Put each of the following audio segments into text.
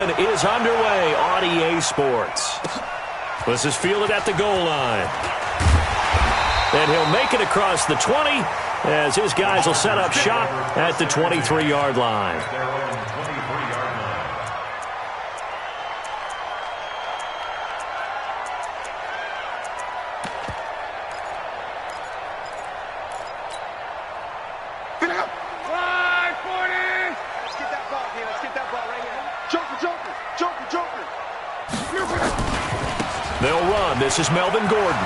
Is underway on EA Sports. This is fielded at the goal line. And he'll make it across the 20 as his guys will set up shop at the 23-yard line. They'll run. This is Melvin Gordon.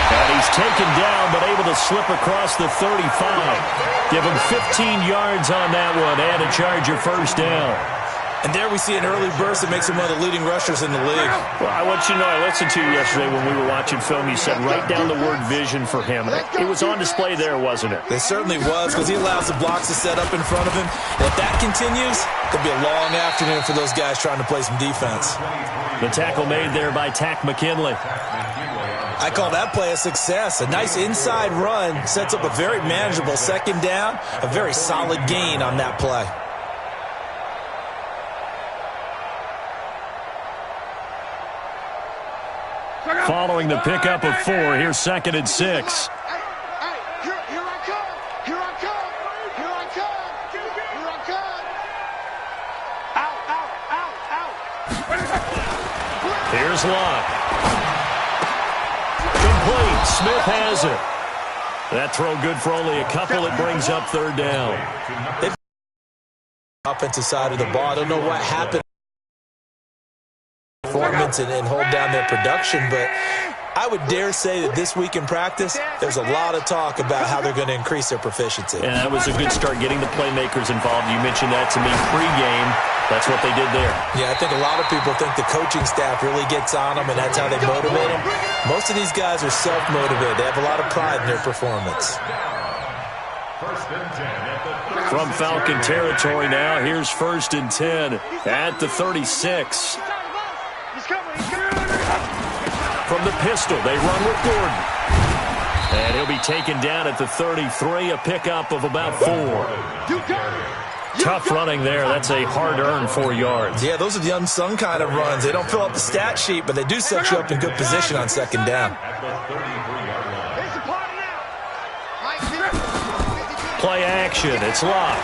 And he's taken down, but able to slip across the 35. Give him 15 yards on that one and a Charger first down. And there we see an early burst that makes him one of the leading rushers in the league. Well, I want you to know, I listened to you yesterday when we were watching film. You said write down the word vision for him. It was on display there, wasn't it? It certainly was, because he allows the blocks to set up in front of him. And if that continues, it'll be a long afternoon for those guys trying to play some defense. The tackle made there by Tack McKinley. I call that play a success. A nice inside run sets up a very manageable second down. A very solid gain on that play. Following the pickup of 4, here's 2nd and 6. Here's Locke. Complete. Smith has it. That throw good for only a couple. It brings up 3rd down. Offensive side of the ball. I don't know what happened. Performance and hold down their production, but I would dare say that this week in practice, there's a lot of talk about how they're going to increase their proficiency. And that was a good start, getting the playmakers involved. You mentioned that to me pre-game. That's what they did there. Yeah, I think a lot of people think the coaching staff really gets on them, and that's how they motivate them. Most of these guys are self-motivated. They have a lot of pride in their performance. From Falcon territory now, here's 1st and 10 at the 36. From the pistol, they run with Gordon. And he'll be taken down at the 33, a pickup of about 4. Tough running there. That's a hard-earned 4 yards. Yeah, those are the unsung kind of runs. They don't fill up the stat sheet, but they do set you up in good position on second down. Play action. It's Locke.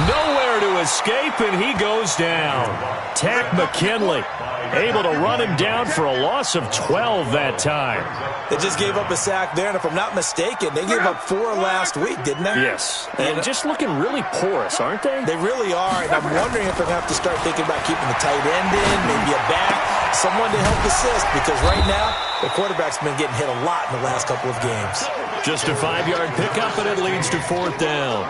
Nowhere to escape, and he goes down. Tack McKinley able to run him down for a loss of 12 that time. They just gave up a sack there, and if I'm not mistaken, they gave up 4 last week, didn't they? Yes. And just looking really porous, aren't they? They really are, and I'm wondering if they're going to have to start thinking about keeping the tight end in, maybe a back, someone to help assist, because right now, the quarterback's been getting hit a lot in the last couple of games. Just a 5-yard pickup, and it leads to 4th down.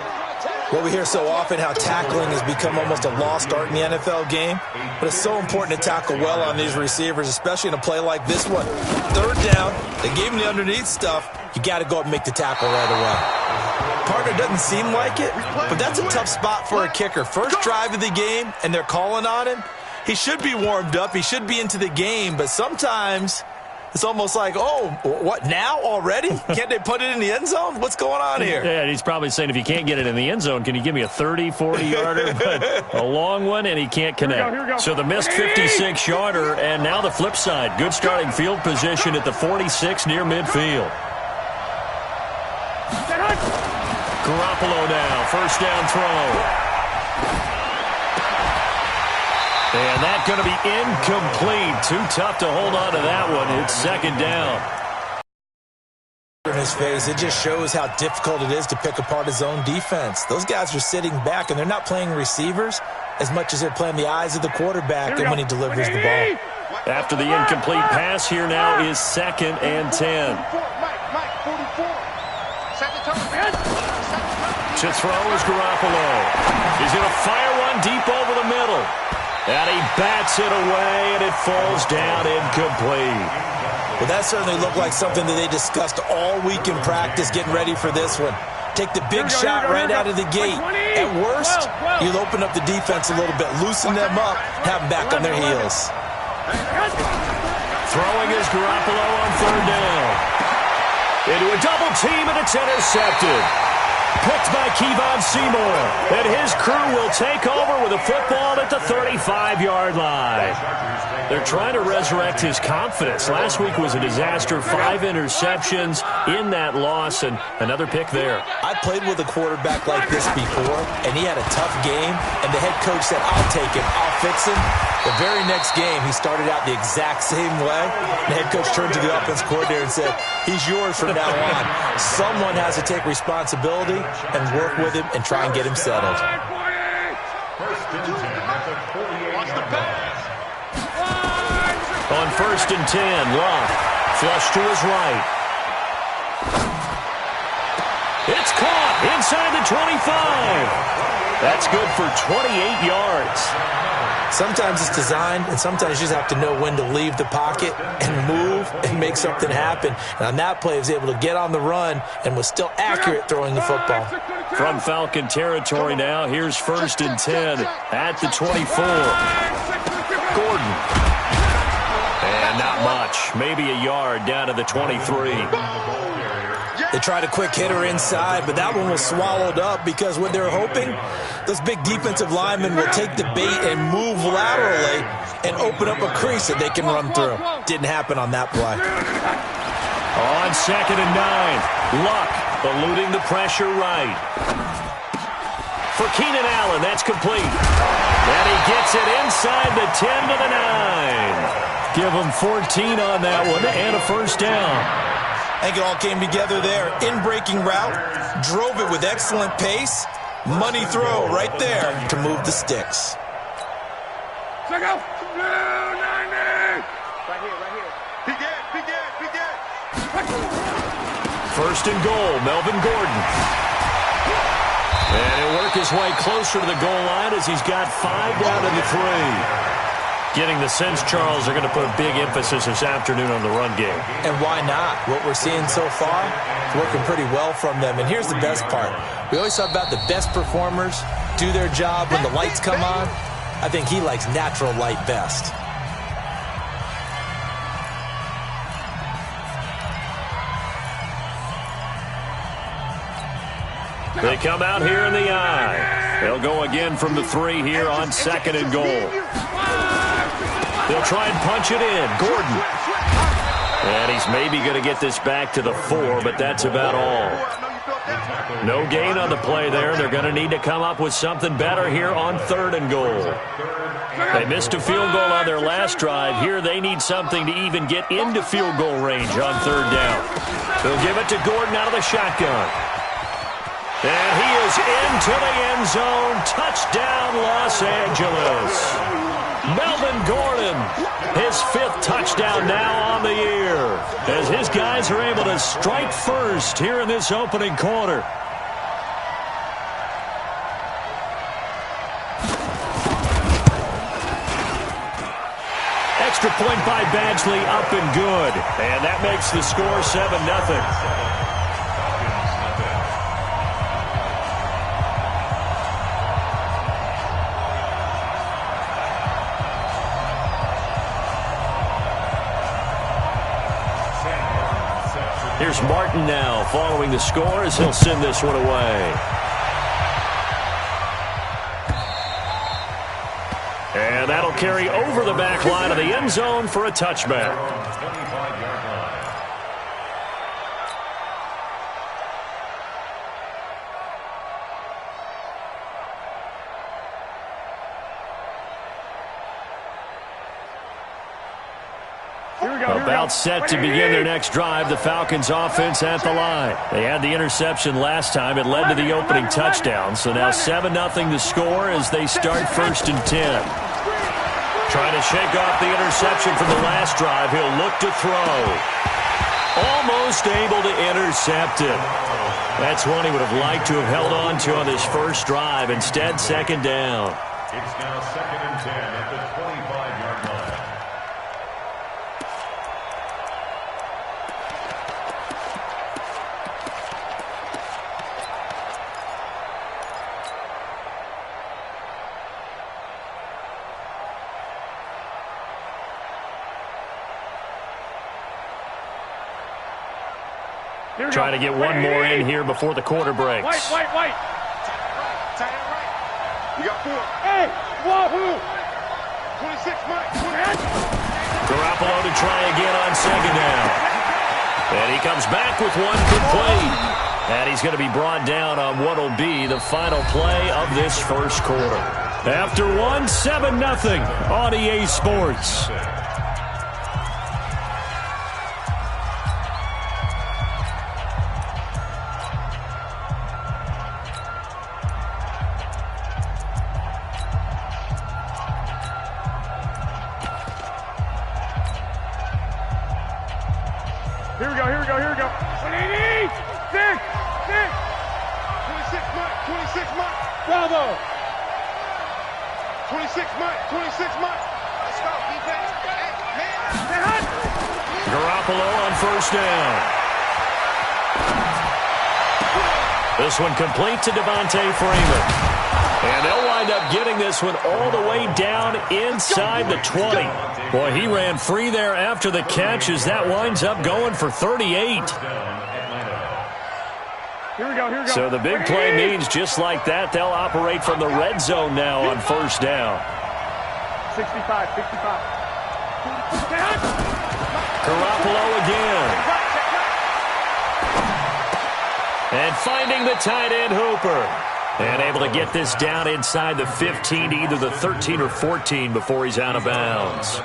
Well, we hear so often how tackling has become almost a lost art in the NFL game, but it's so important to tackle well on these receivers, especially in a play like this one. 3rd down, they gave him the underneath stuff. You got to go up and make the tackle right away. Partner doesn't seem like it, but that's a tough spot for a kicker. First drive of the game, and they're calling on him. He should be warmed up. He should be into the game, but sometimes it's almost like, oh, what, now already? Can't they put it in the end zone? What's going on here? Yeah, he's probably saying, if you can't get it in the end zone, can you give me a 30, 40-yarder? But a long one, and he can't connect. Here we go. So the missed 56-yarder, and now the flip side. Good starting field position at the 46 near midfield. Garoppolo now, first down throw. And that's going to be incomplete. Too tough to hold on to that one. It's 2nd down. In his face, it just shows how difficult it is to pick apart his own defense. Those guys are sitting back, and they're not playing receivers as much as they're playing the eyes of the quarterback and when he delivers the ball. After the incomplete pass, here now is 2nd and 10. To throw is Garoppolo. He's going to fire one deep over the middle. And he bats it away, and it falls down incomplete. Well, that certainly looked like something that they discussed all week in practice, getting ready for this one. Take the big shot right out of the gate. At worst, you'll open up the defense a little bit, loosen them up, have them back on their heels. Throwing is Garoppolo on 3rd down. Into a double team, and it's intercepted. Picked by Kevon Seymour. And his crew will take over with a football at the 35-yard line. They're trying to resurrect his confidence. Last week was a disaster. 5 interceptions in that loss, and another pick there. I played with a quarterback like this before, and he had a tough game, and the head coach said, I'll take him, I'll fix him. The very next game, he started out the exact same way. The head coach turned to the offense coordinator and said, he's yours from now on. Someone has to take responsibility and work with him and try and get him settled. On 1st and 10, Luck flush to his right. It's caught inside the 25. That's good for 28 yards. Sometimes it's designed, and sometimes you just have to know when to leave the pocket and move and make something happen. And on that play, he was able to get on the run and was still accurate throwing the football. From Falcon territory now, here's 1st and 10 at the 24. Gordon. And not much. Maybe a yard down to the 23. They tried a quick hitter inside, but that one was swallowed up because what they're hoping, those big defensive linemen will take the bait and move laterally and open up a crease that they can run through. Didn't happen on that play. On 2nd and 9, Luck eluding the pressure right. For Keenan Allen, that's complete. And he gets it inside the 10 to the 9. Give him 14 on that one and a first down. I think it all came together there. In-breaking route, drove it with excellent pace. Money throw right there to move the sticks. Check out. 90. Right here. Be good. 1st and goal, Melvin Gordon. And he'll work his way closer to the goal line as he's got 5 down to the 3. Getting the sense, Charles, are going to put a big emphasis this afternoon on the run game. And why not? What we're seeing so far is working pretty well from them. And here's the best part. We always talk about the best performers do their job when the lights come on. I think he likes natural light best. They come out here in the eye. They'll go again from the 3 here on 2nd and goal. They'll try and punch it in. Gordon. And he's maybe going to get this back to the 4, but that's about all. No gain on the play there. They're going to need to come up with something better here on 3rd and goal. They missed a field goal on their last drive. Here they need something to even get into field goal range on 3rd down. They'll give it to Gordon out of the shotgun. And he is into the end zone. Touchdown, Los Angeles. Melvin Gordon, his 5th touchdown now on the year, as his guys are able to strike first here in this opening quarter. Extra point by Badgley, up and good. And that makes the score 7-0. Here's Martin now following the score as he'll send this one away. And that'll carry over the back line of the end zone for a touchback. About set to begin their next drive, the Falcons offense at the line. They had the interception last time. It led to the opening touchdown. So now 7-0 the score as they start 1st and 10. Trying to shake off the interception from the last drive. He'll look to throw. Almost able to intercept it. That's one he would have liked to have held on to on his first drive. Instead, 2nd down. It's now 2nd and 10 at the 25-yard line. Trying to get one more in here before the quarter breaks. Tight it right. You got 4. Hey, wahoo! 26, Mike. Garoppolo to try again on second down. And he comes back with one complete. And he's going to be brought down on what will be the final play of this first quarter. After one, 7-0 on EA Sports. Here we go. 180! 6! 26, Mike. 26, Mike. Bravo! 26, Mike. 26, Mike. Let's go, defense. Man. Garoppolo on first down. This one complete to Devontae Freeman. And they'll wind up getting this one all the way down inside the 20. Boy, he ran free there after the catch as that winds up going for 38. Here we go. So the big play means just like that, they'll operate from the red zone now on first down. 65. Garoppolo again. And finding the tight end Hooper. And able to get this down inside the 15 to either the 13 or 14 before he's out of bounds.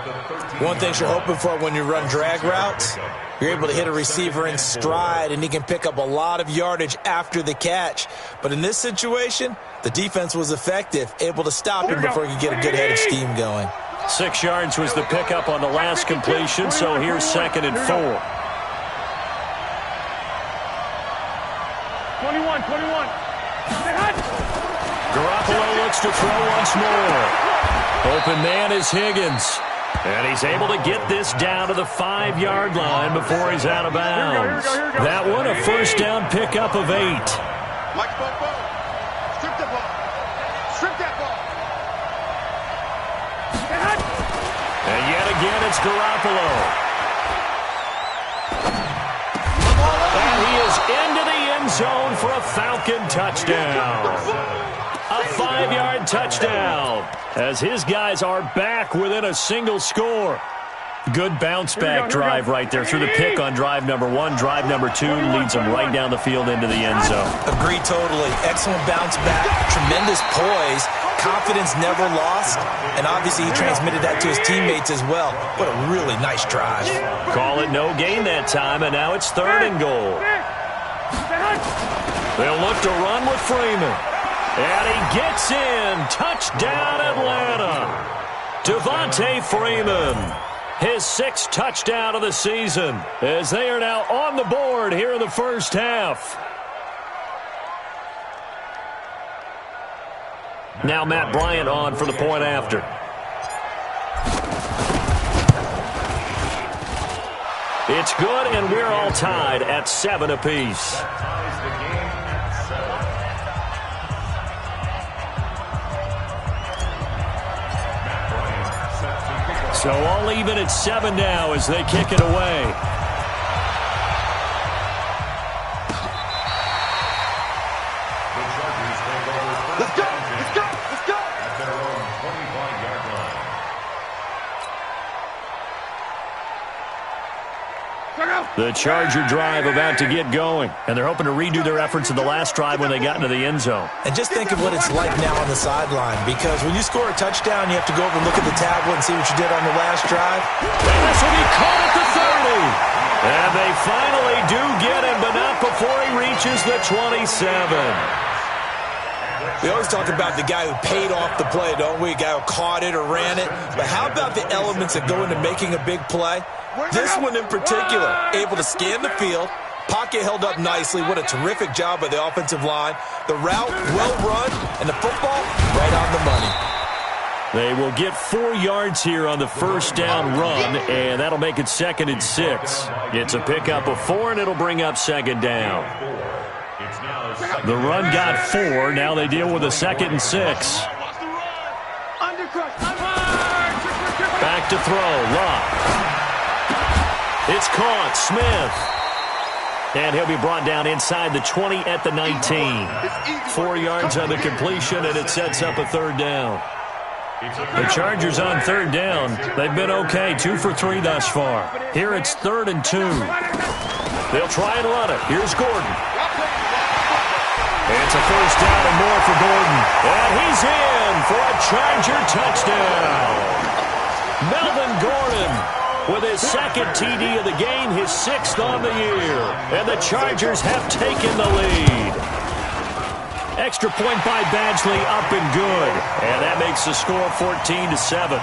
One thing you're hoping for when you run drag routes, you're able to hit a receiver in stride, and he can pick up a lot of yardage after the catch. But in this situation, the defense was effective, able to stop him before he could get a good head of steam going. 6 yards was the pickup on the last completion, so here's 2nd and 4. 21. Garoppolo looks to throw once more. Open man is Higgins. And he's able to get this down to the 5-yard line before he's out of bounds. That one, a first down pickup of 8. Mike, strip that ball. And yet again, it's Garoppolo. And he is into the end zone for a Falcon touchdown. A 5-yard touchdown as his guys are back within a single score. Good bounce-back drive right there through the pick on drive number 1. Drive number 2 leads them right down the field into the end zone. Agree totally. Excellent bounce back, tremendous poise, confidence never lost, and obviously he transmitted that to his teammates as well. What a really nice drive. Call it no gain that time, and now it's 3rd and goal. They'll look to run with Freeman. And he gets in. Touchdown, Atlanta. Devontae Freeman. His 6th touchdown of the season as they are now on the board here in the first half. Now Matt Bryant on for the point after. It's good, and we're all tied at 7 apiece. So all even at 7 now as they kick it away. Let's go! At their own 25-yard line. The Charger drive about to get going, and they're hoping to redo their efforts in the last drive when they got into the end zone. And just think of what it's like now on the sideline, because when you score a touchdown, you have to go over and look at the tablet and see what you did on the last drive. And this will be caught at the 30. And they finally do get him, but not before he reaches the 27. We always talk about the guy who paid off the play, don't we? A guy who caught it or ran it. But how about the elements that go into making a big play? This one in particular, able to scan the field, pocket held up nicely. What a terrific job by the offensive line. The route well run, and the football right on the money. They will get 4 yards here on the first down run, and that'll make it 2nd and 6. It's a pickup of 4, and it'll bring up 2nd down. The run got 4. Now they deal with a 2nd and 6. Back to throw. Locke. It's caught. Smith. And he'll be brought down inside the 20 at the 19. 4 yards on the completion, and it sets up a third down. The Chargers on third down. They've been okay, 2 for 3 thus far. Here it's 3rd and 2. They'll try and run it. Here's Gordon. It's a first down and more for Gordon. And he's in for a Charger touchdown. Melvin Gordon with his second TD of the game, his 6th on the year. And the Chargers have taken the lead. Extra point by Badgley, up and good. And that makes the score 14-7.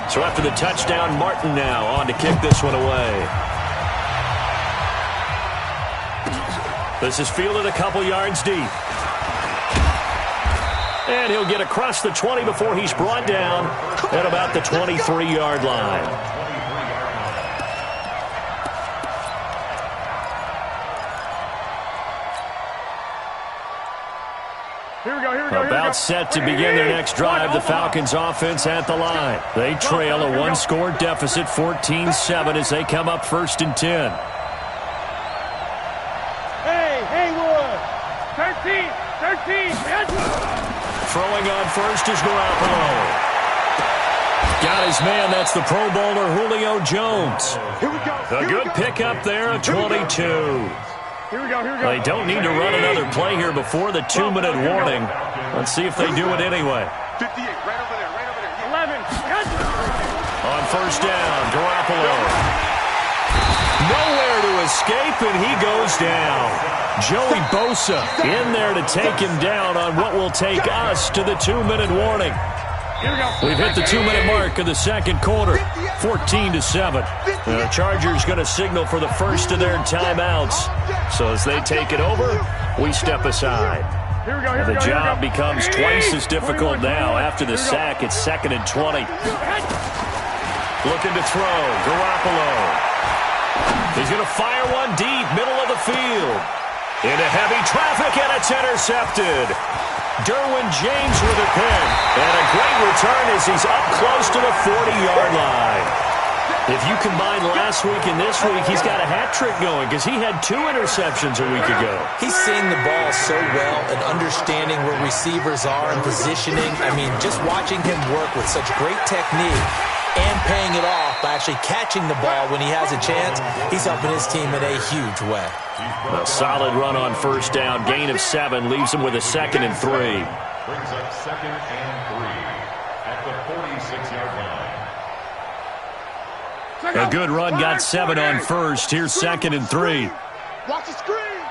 So after the touchdown, Martin now on to kick this one away. This is fielded a couple yards deep. And he'll get across the 20 before he's brought down at about the 23-yard line. About set to begin their next drive, the Falcons offense at the line. They trail a one-score deficit, 14-7, as they come up 1st and 10. Hey, Haywood! 13! Throwing on first is Garoppolo. Got his man, that's the Pro Bowler Julio Jones. Here we go. A good pickup there, a 22. Here we go. They don't need to run another play here before the 2-minute warning. Let's see if they do it anyway. 58, right over there. 11. On first down, Garoppolo. Nowhere to escape, and he goes down. Joey Bosa in there to take him down on what will take us to the 2-minute warning. We've hit the 2-minute mark of the second quarter, 14-7. The Chargers going to signal for the first of their timeouts. So as they take it over, we step aside. And the job becomes twice as difficult now. After the sack, it's 2nd and 20. Looking to throw, Garoppolo. He's going to fire one deep, middle of the field. Into heavy traffic, and it's intercepted. Derwin James with a pick. And a great return as he's up close to the 40-yard line. If you combine last week and this week, he's got a hat trick going because he had 2 interceptions a week ago. He's seeing the ball so well and understanding where receivers are and positioning. I mean, just watching him work with such great technique and paying it off by actually catching the ball when he has a chance, he's helping his team in a huge way. A solid run on first down. Gain of 7 leaves him with a 2nd and 3. Brings up 2nd and 3 at the 46-yard line. A good run, got 7 on first. Here's 2nd and 3. Watch the screen.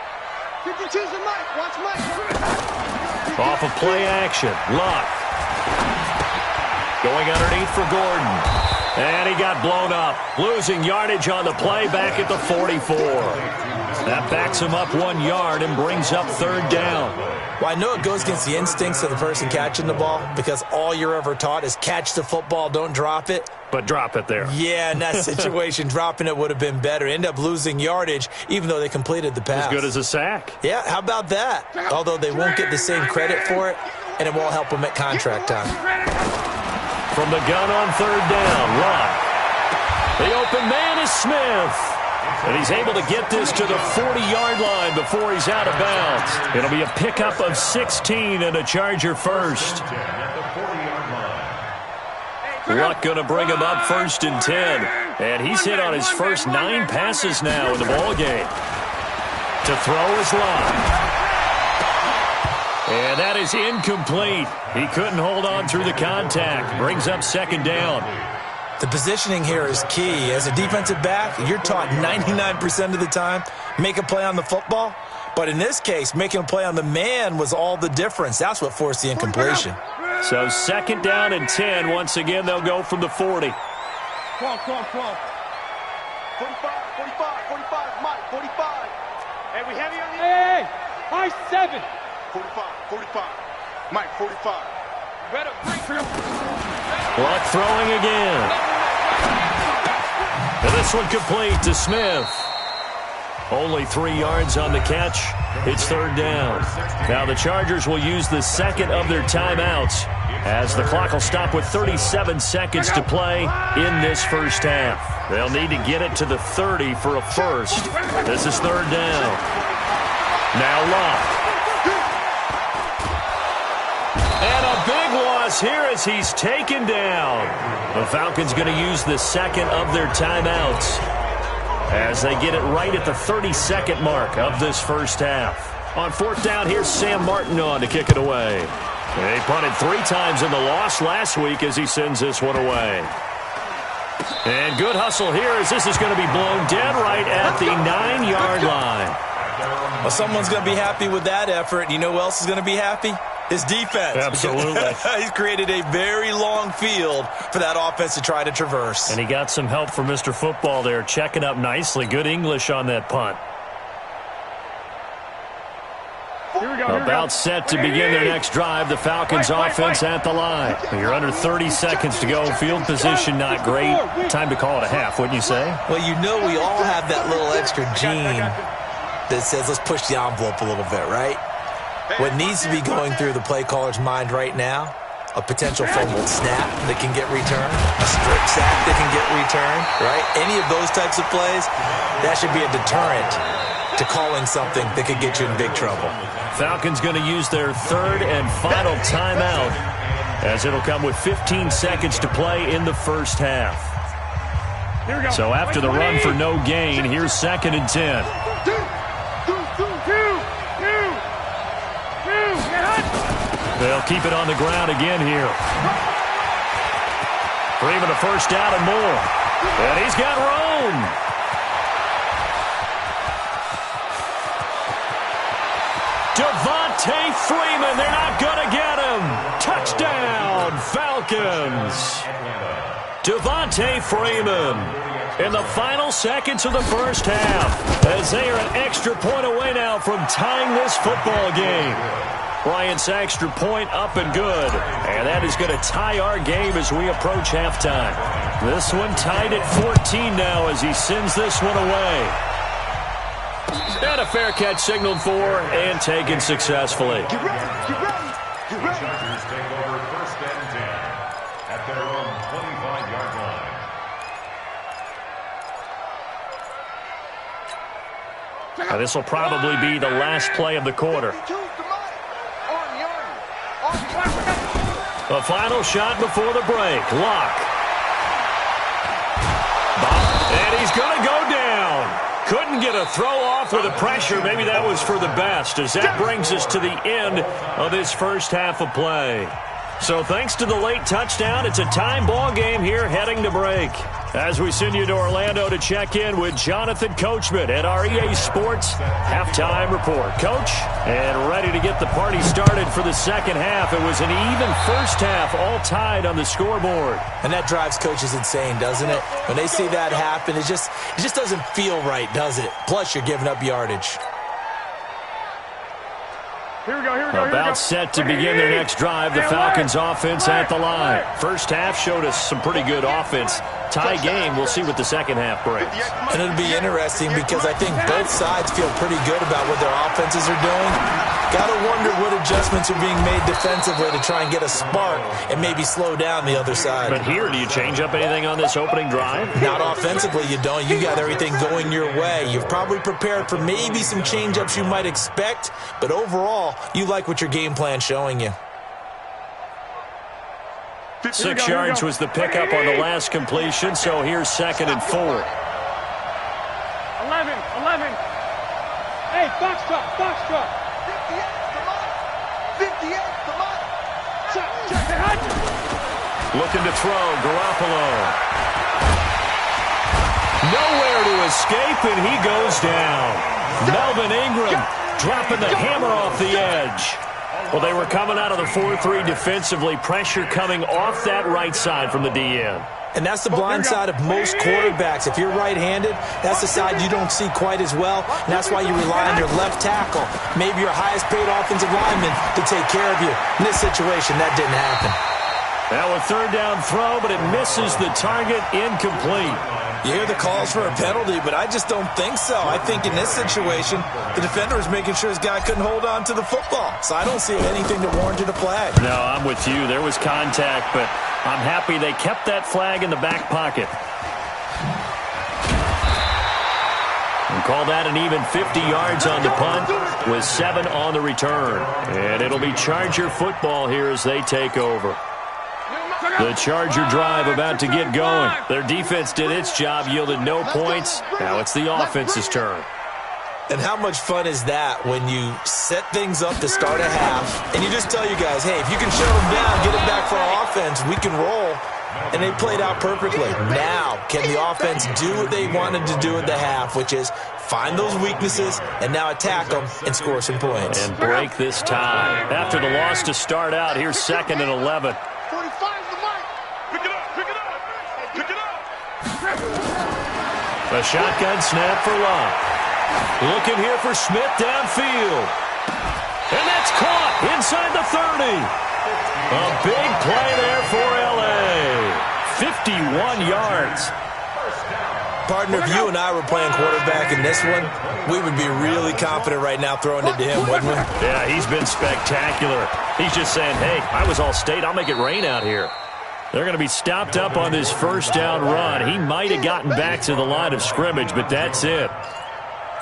52's the Mike. Watch Mike. Off of play action. Luck. Going underneath for Gordon. And he got blown up. Losing yardage on the play back at the 44. That backs him up 1 yard and brings up 3rd down. Well, I know it goes against the instincts of the person catching the ball because all you're ever taught is catch the football, don't drop it. But drop it there. Yeah, in that situation, dropping it would have been better. End up losing yardage, even though they completed the pass. As good as a sack. Yeah, how about that? Although they won't get the same credit for it, and it won't help them at contract time. From the gun on 3rd down, Luck. The open man is Smith. And he's able to get this to the 40-yard line before he's out of bounds. It'll be a pickup of 16 and a Charger first. Luck going to bring him up 1st and 10. And he's hit on his first 9 passes now in the ballgame. To throw is Luck. And that is incomplete. He couldn't hold on through the contact. Brings up 2nd down. The positioning here is key. As a defensive back, you're taught 99% of the time, make a play on the football. But in this case, making a play on the man was all the difference. That's what forced the incompletion. So 2nd down and 10. Once again, they'll go from the 40. 12. 45, Mike, 45. Hey, we heavy on the... Hey, high 7. 45. Mike, 45. Better break for him. Luck throwing again. And this one complete to Smith. Only 3 yards on the catch. It's 3rd down. Now the Chargers will use the 2nd of their timeouts as the clock will stop with 37 seconds to play in this first half. They'll need to get it to the 30 for a first. This is third down. Now Locke. And a big loss here as he's taken down. The Falcons going to use the second of their timeouts as they get it right at the 32nd mark of this first half. On fourth down, here's Sam Martin on to kick it away. They punted 3 times in the loss last week as he sends this one away. And good hustle here as this is going to be blown dead right at the 9-yard line. Well, someone's going to be happy with that effort. You know who else is going to be happy? His defense. Absolutely. He's created a very long field for that offense to try to traverse. And he got some help from Mr. Football there, checking up nicely. Good English on that punt. About set to begin their next drive. The Falcons offense at the line. You're under 30 seconds to go. Field position not great. Time to call it a half, wouldn't you say? Well, you know we all have that little extra gene that says let's push the envelope a little bit, right? What needs to be going through the play caller's mind right now, a potential fumbled snap that can get returned, a strip sack that can get returned, right? Any of those types of plays, that should be a deterrent to calling something that could get you in big trouble. Falcons going to use their third and final timeout as it'll come with 15 seconds to play in the first half. So after the run for no gain, here's 2nd and 10. They'll keep it on the ground again here. For even a first down and more. And he's got room. Devontae Freeman, they're not going to get him. Touchdown, Falcons. Devontae Freeman in the final seconds of the first half as they are an extra point away now from tying this football game. Bryant's extra point up and good. And that is going to tie our game as we approach halftime. This one tied at 14 now as he sends this one away. And a fair catch signaled for and taken successfully. The Chargers take over 1st and 10 at their own 25-yard line. Now, this will probably be the last play of the quarter. The final shot before the break. Locke. And he's going to go down. Couldn't get a throw off with the pressure. Maybe that was for the best as that brings us to the end of this first half of play. So thanks to the late touchdown, it's a time ball game here heading to break. As we send you to Orlando to check in with Jonathan Coachman at our EA Sports Halftime Report. Coach, and ready to get the party started for the second half. It was an even first half, all tied on the scoreboard. And that drives coaches insane, doesn't it? When they see that happen, it just doesn't feel right, does it? Plus, you're giving up yardage. About set to begin their next drive. The Falcons offense at the line. First half showed us some pretty good offense. Tie game. We'll see what the second half brings. And it'll be interesting because I think both sides feel pretty good about what their offenses are doing. Got to wonder what adjustments are being made defensively to try and get a spark and maybe slow down the other side. But here, do you change up anything on this opening drive? Not offensively, you don't. You got everything going your way. You've probably prepared for maybe some change-ups you might expect, but overall, you like what your game plan's showing you. 6 yards was the pickup on the last completion, so here's 2nd and 4. 11. Hey, box truck. 58, come on. Check. Looking to throw, Garoppolo. Nowhere to escape, and he goes down. Melvin Ingram dropping the hammer off the edge. Well, they were coming out of the 4-3 defensively. Pressure coming off that right side from the DN. And that's the blind side of most quarterbacks. If you're right-handed, that's the side you don't see quite as well, and that's why you rely on your left tackle, maybe your highest-paid offensive lineman, to take care of you. In this situation, that didn't happen. Now a third down throw, but it misses the target, incomplete. You hear the calls for a penalty, but I just don't think so. I think in this situation, the defender was making sure his guy couldn't hold on to the football. So I don't see anything that warranted a flag. No, I'm with you. There was contact, but I'm happy they kept that flag in the back pocket. And call that an even 50 yards on the punt with 7 on the return. And it'll be Charger football here as they take over. The Charger drive about to get going. Their defense did its job, yielded no points. Now it's the offense's turn. And how much fun is that when you set things up to start a half, and you just tell you guys, hey, if you can shut them down, get it back for our offense, we can roll. And they played out perfectly. Now, can the offense do what they wanted to do at the half, which is find those weaknesses and now attack them and score some points. And break this tie. After the loss to start out, here's 2nd and 11. A shotgun snap for Love. Looking here for Smith downfield. And that's caught inside the 30. A big play there for L.A. 51 yards. Partner, if you and I were playing quarterback in this one, we would be really confident right now throwing it to him, wouldn't we? Yeah, he's been spectacular. He's just saying, hey, I was all state. I'll make it rain out here. They're going to be stopped up on this first down run. He might have gotten back to the line of scrimmage, but that's it.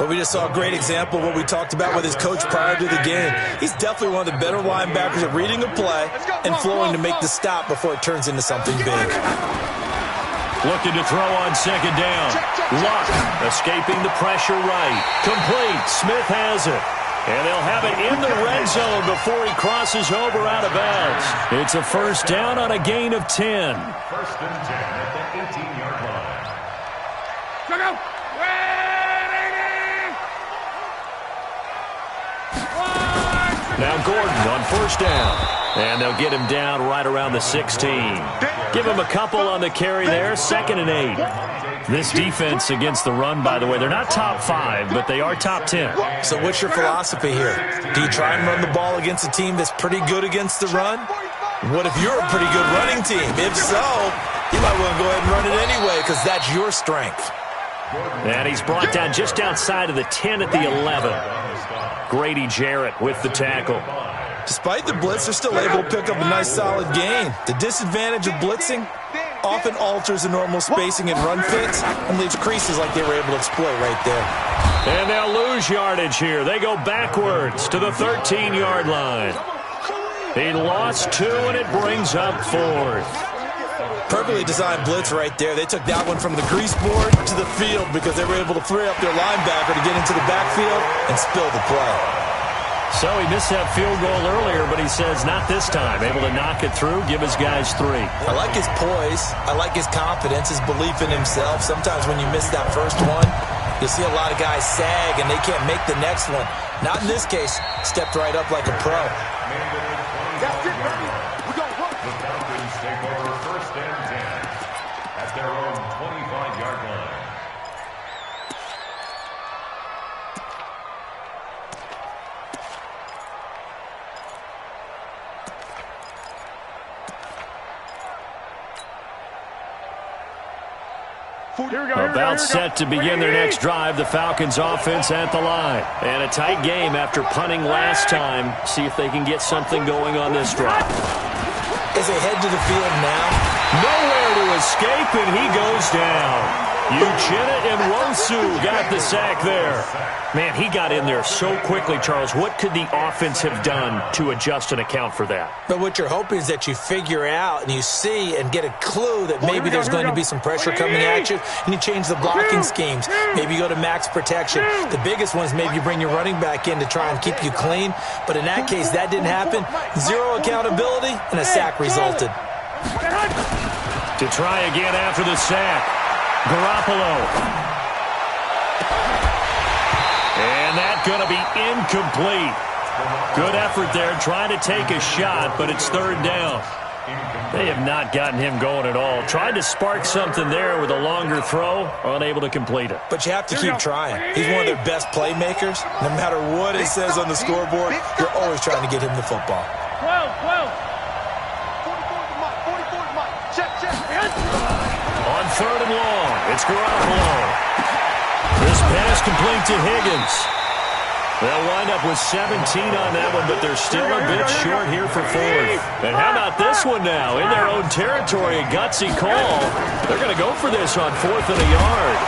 Well, we just saw a great example of what we talked about with his coach prior to the game. He's definitely one of the better linebackers at reading a play and flowing to make the stop before it turns into something big. Looking to throw on 2nd down. Luck escaping the pressure right. Complete. Smith has it. And they'll have it in the red zone before he crosses over out of bounds. It's a first down on a gain of 10. 1st and 10 at the 18-yard line. Now Gordon on first down. And they'll get him down right around the 16. Give him a couple on the carry there. 2nd and 8. This defense against the run, by the way, they're not top 5, but they are top 10. So what's your philosophy here? Do you try and run the ball against a team that's pretty good against the run? What if you're a pretty good running team? If so, you might want to go ahead and run it anyway because that's your strength. And he's brought down just outside of the 10 at the 11. Grady Jarrett with the tackle. Despite the blitz, they're still able to pick up a nice solid gain. The disadvantage of blitzing often alters the normal spacing and run fits and leaves creases like they were able to exploit right there. And they'll lose yardage here. They go backwards to the 13-yard line. He lost 2, and it brings up 4th. Perfectly designed blitz right there. They took that one from the grease board to the field because they were able to free up their linebacker to get into the backfield and spill the play. So he missed that field goal earlier, but he says not this time. Able to knock it through, give his guys 3. I like his poise. I like his confidence, his belief in himself. Sometimes when you miss that first one, you'll see a lot of guys sag and they can't make the next one. Not in this case. Stepped right up like a pro. That's it, baby. We're going to run. The Falcons take over 1st and 10 at their own 25-yard line. About set to begin their next drive, the Falcons offense at the line. And a tight game after punting last time. See if they can get something going on this drive. As they head to the field now. Nowhere to escape, and he goes down. Uchenna and Nwosu got the sack there. Man, he got in there so quickly, Charles. What could the offense have done to adjust and account for that? But what you're hoping is that you figure out and you see and get a clue that maybe there's going to be some pressure coming at you, and you change the blocking schemes. Maybe you go to max protection. The biggest one is maybe you bring your running back in to try and keep you clean. But in that case, that didn't happen. 0 accountability, and a sack resulted. To try again after the sack. Garoppolo. And that's going to be incomplete. Good effort there, trying to take a shot, but it's 3rd down. They have not gotten him going at all. Tried to spark something there with a longer throw, unable to complete it. But you have to keep trying. He's one of their best playmakers. No matter what it says on the scoreboard, you're always trying to get him the football. 12. On 3rd and long, it's Garoppolo. This pass complete to Higgins. They'll wind up with 17 on that one, but they're still a bit short here for 4th. And how about this one now? In their own territory, a gutsy call. They're going to go for this on 4th and a yard.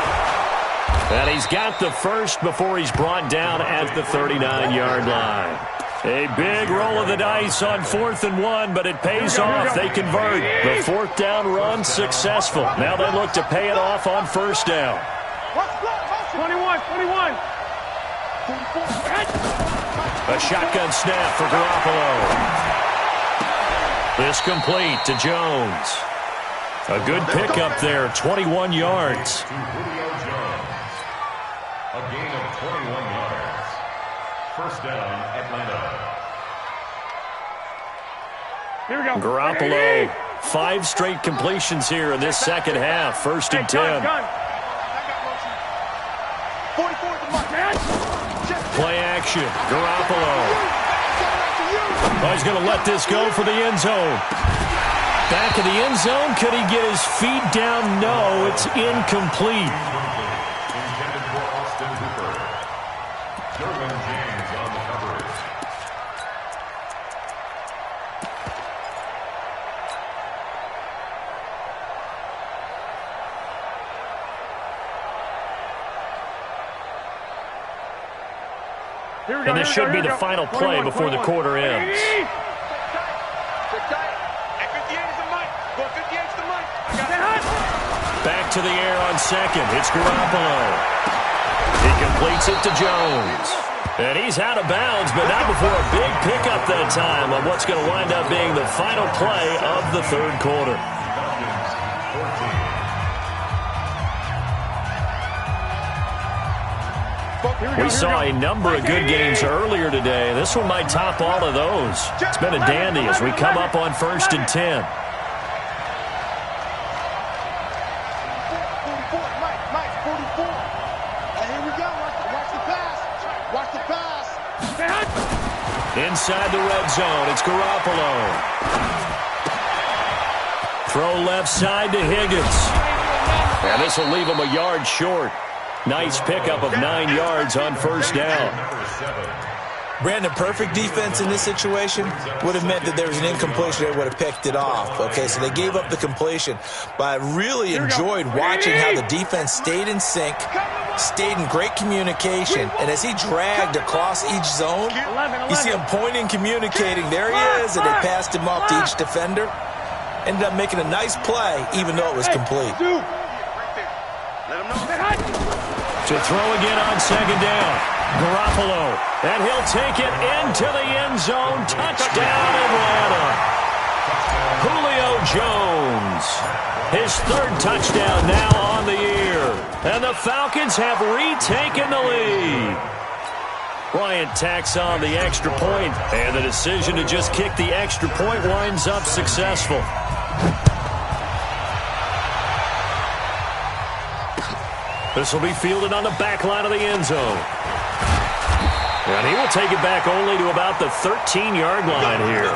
And he's got the first before he's brought down at the 39-yard line. A big roll of the dice on 4th and 1, but it pays off. They convert. The 4th down run successful. Now they look to pay it off on 1st down. 21. A shotgun snap for Garoppolo. This complete to Jones. A good pickup there, 21 yards. A gain of 21 yards. 1st down, Atlanta. Here we go. Garoppolo, 5 straight completions here in this second half. 1st and 10. Play action. Garoppolo. Oh, he's going to let this go for the end zone. Back of the end zone. Could he get his feet down? No, it's incomplete. Intended for Austin Hooper. Derwin James on the coverage. And this should be the final play before the quarter ends. Back to the air on 2nd. It's Garoppolo. He completes it to Jones. And he's out of bounds, but not before a big pickup that time on what's going to wind up being the final play of the 3rd quarter. We saw a number of good games earlier today. This one might top all of those. It's been a dandy as we come up on 1st and 10. Inside the red zone, it's Garoppolo. Throw left side to Higgins. And this will leave him a yard short. Nice pickup of 9 yards on 1st down. Brandon, perfect defense in this situation would have meant that there was an incompletion. They would have picked it off. Okay, so they gave up the completion. But I really enjoyed watching how the defense stayed in sync, stayed in great communication. And as he dragged across each zone, you see him pointing, communicating. There he is, and they passed him off to each defender. Ended up making a nice play, even though it was complete. To throw again on 2nd down. Garoppolo. And he'll take it into the end zone. Touchdown, Atlanta. Julio Jones. His 3rd touchdown now on the year. And the Falcons have retaken the lead. Bryant tacks on the extra point, and the decision to just kick the extra point winds up successful. This will be fielded on the back line of the end zone. And he will take it back only to about the 13-yard line here.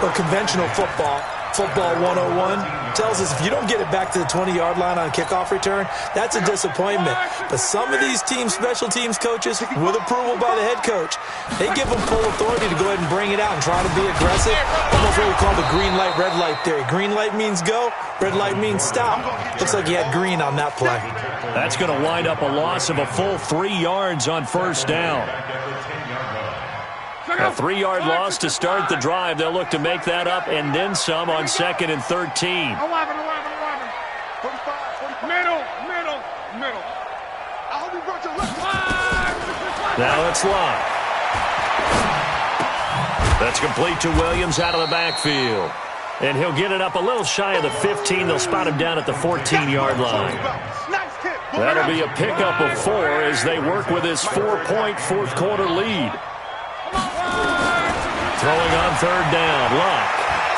Well, conventional football 101, tells us if you don't get it back to the 20-yard line on kickoff return, that's a disappointment. But some of these special teams coaches, with approval by the head coach, they give them full authority to go ahead and bring it out and try to be aggressive. Almost what we call the green light, red light theory. Green light means go, red light means stop. Looks like he had green on that play. That's going to wind up a loss of a full 3 yards on 1st down. A 3-yard loss to start the drive. They'll look to make that up and then some on 2nd and 13. 11. 45, 45. Middle. I hope you brought your left. Now it's locked. That's complete to Williams out of the backfield. And he'll get it up a little shy of the 15. They'll spot him down at the 14-yard line. That'll be a pickup of 4 as they work with his 4-point fourth-quarter lead. Throwing on 3rd down. Luck.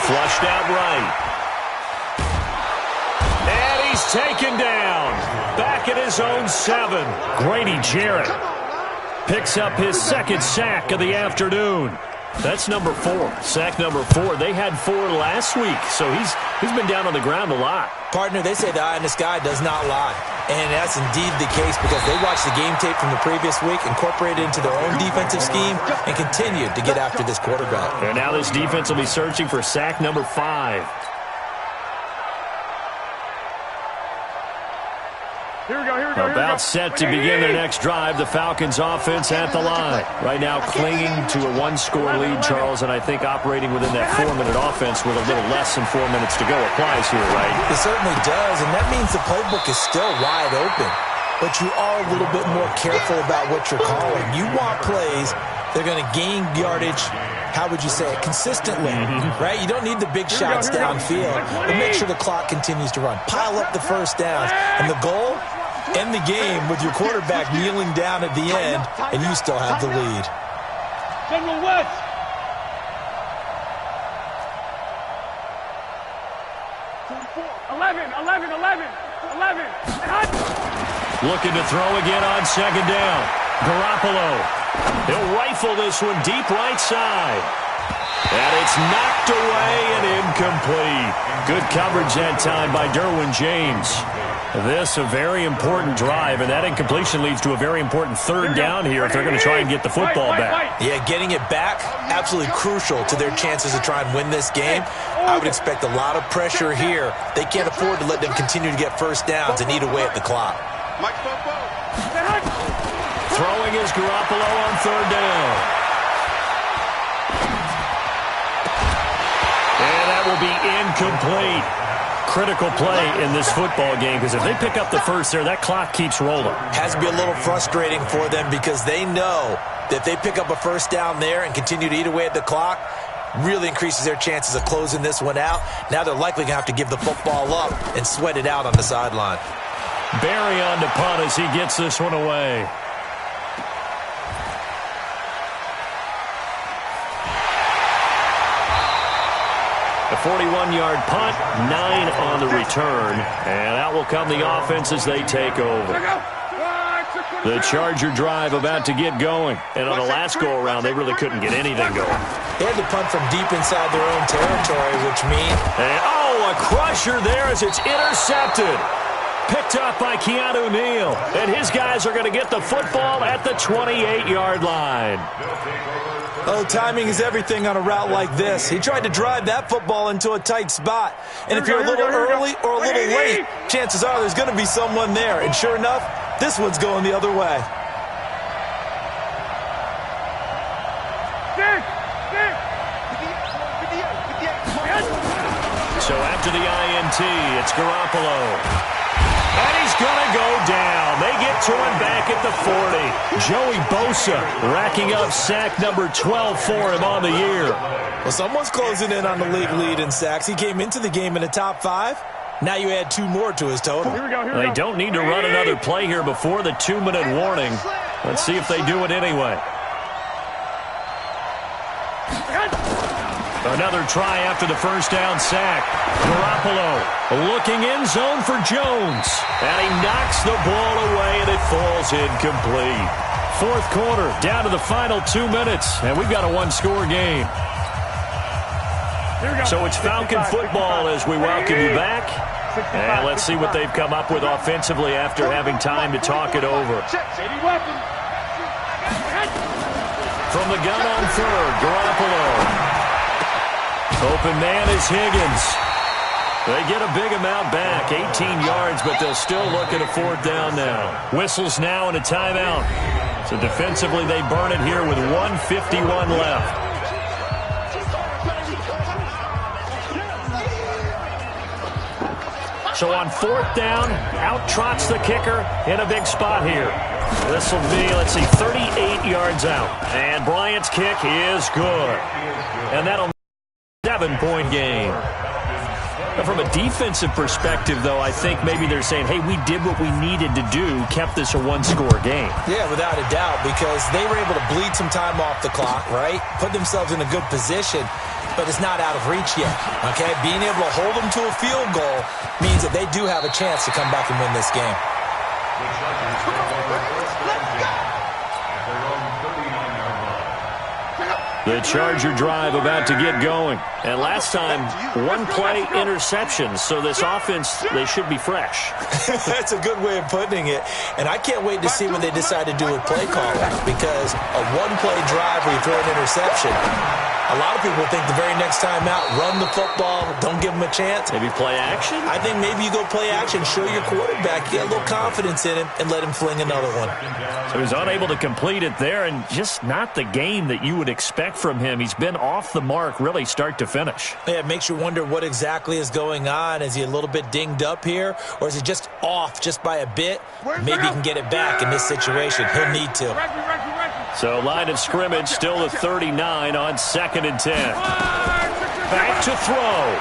Flushed out right. And he's taken down. Back at his own 7. Grady Jarrett picks up his 2nd sack of the afternoon. That's number 4. Sack number 4. They had 4 last week, so he's been down on the ground a lot. Partner, they say the eye in the sky does not lie. And that's indeed the case because they watched the game tape from the previous week, incorporated it into their own defensive scheme, and continued to get after this quarterback. And now this defense will be searching for sack number 5. Here we go. About set to begin their next drive. The Falcons offense at the line. Right now clinging to a 1-score lead, Charles, and I think operating within that 4-minute offense with a little less than 4 minutes to go applies here, right? It certainly does, and that means the playbook is still wide open. But you are a little bit more careful about what you're calling. You want plays that are going to gain yardage, how would you say it, consistently, right? You don't need the big shots downfield, but make sure the clock continues to run. Pile up the first downs, and the goal, end the game with your quarterback kneeling down at the end, and you still have the lead. General West. Eleven. Looking to throw again on second down. Garoppolo. He'll rifle this one deep right side. And it's knocked away and incomplete. Good coverage that time by Derwin James. This a very important drive, and that incompletion leads to a very important third down here if they're going to try and get the football back. Yeah, getting it back, absolutely crucial to their chances to try and win this game. I would expect a lot of pressure here. They can't afford to let them continue to get first downs and eat away at the clock. Throwing is Garoppolo on third down. And that will be incomplete. Critical play in this football game because if they pick up the first there, that clock keeps rolling. Has to be a little frustrating for them because they know that if they pick up a first down there and continue to eat away at the clock, really increases their chances of closing this one out. Now they're likely going to have to give the football up and sweat it out on the sideline. Barry on to punt as he gets this one away. A 41-yard punt, 9 on the return. And out will come the offense as they take over. The Charger drive about to get going. And on the last go-around, they really couldn't get anything going. They had to punt from deep inside their own territory, which means... And, a crusher there as it's intercepted. Picked up by Keanu Neal. And his guys are going to get the football at the 28-yard line. Oh, timing is everything on a route like this. He tried to drive that football into a tight spot. And if you're a little early or a little late, chances are there's going to be someone there. And sure enough, this one's going the other way. So after the INT, it's Garoppolo. And he's going to go down. They get to him back at the 40. Joey Bosa racking up sack number 12 for him on the year. Well, someone's closing in on the league lead in sacks. He came into the game in the top 5. Now you add 2 more to his total. They don't need to run another play here before the 2-minute warning. Let's see if they do it anyway. Another try after the first down sack. Garoppolo looking in zone for Jones. And he knocks the ball away, and it falls incomplete. Fourth quarter, down to the final 2 minutes, and we've got a 1-score game. So it's Falcon football as we welcome you back. And let's see what they've come up with offensively after having time to talk it over. From the gun on third, Garoppolo. Open man is Higgins. They get a big amount back, 18 yards, but they'll still look at a fourth down now. Whistles now and a timeout. So defensively, they burn it here with 1:51 left. So on fourth down, out trots the kicker in a big spot here. This will be, 38 yards out. And Bryant's kick is good. And that'll be a 7-point game. From a defensive perspective, though, I think maybe they're saying, hey, we did what we needed to do, kept this a 1-score game. Yeah, without a doubt, because they were able to bleed some time off the clock, right? Put themselves in a good position, but it's not out of reach yet, okay? Being able to hold them to a field goal means that they do have a chance to come back and win this game. The The Charger drive about to get going. And last time, one play interception. So this offense, they should be fresh. That's a good way of putting it. And I can't wait to see what they decide to do with play calling, because a one-play drive where you throw an interception, a lot of people think the very next time out, run the football, don't give them a chance. Maybe play action? I think maybe you go play action, show your quarterback, get a little confidence in him, and let him fling another one. So he's unable to complete it there, and just not the game that you would expect from him. He's been off the mark, really, start to finish. Yeah, it makes you wonder what exactly is going on. Is he a little bit dinged up here, or is he just off just by a bit? Maybe he can get it back in this situation. He'll need to. So line of scrimmage still at 39 on 2nd and 10. Back to throw.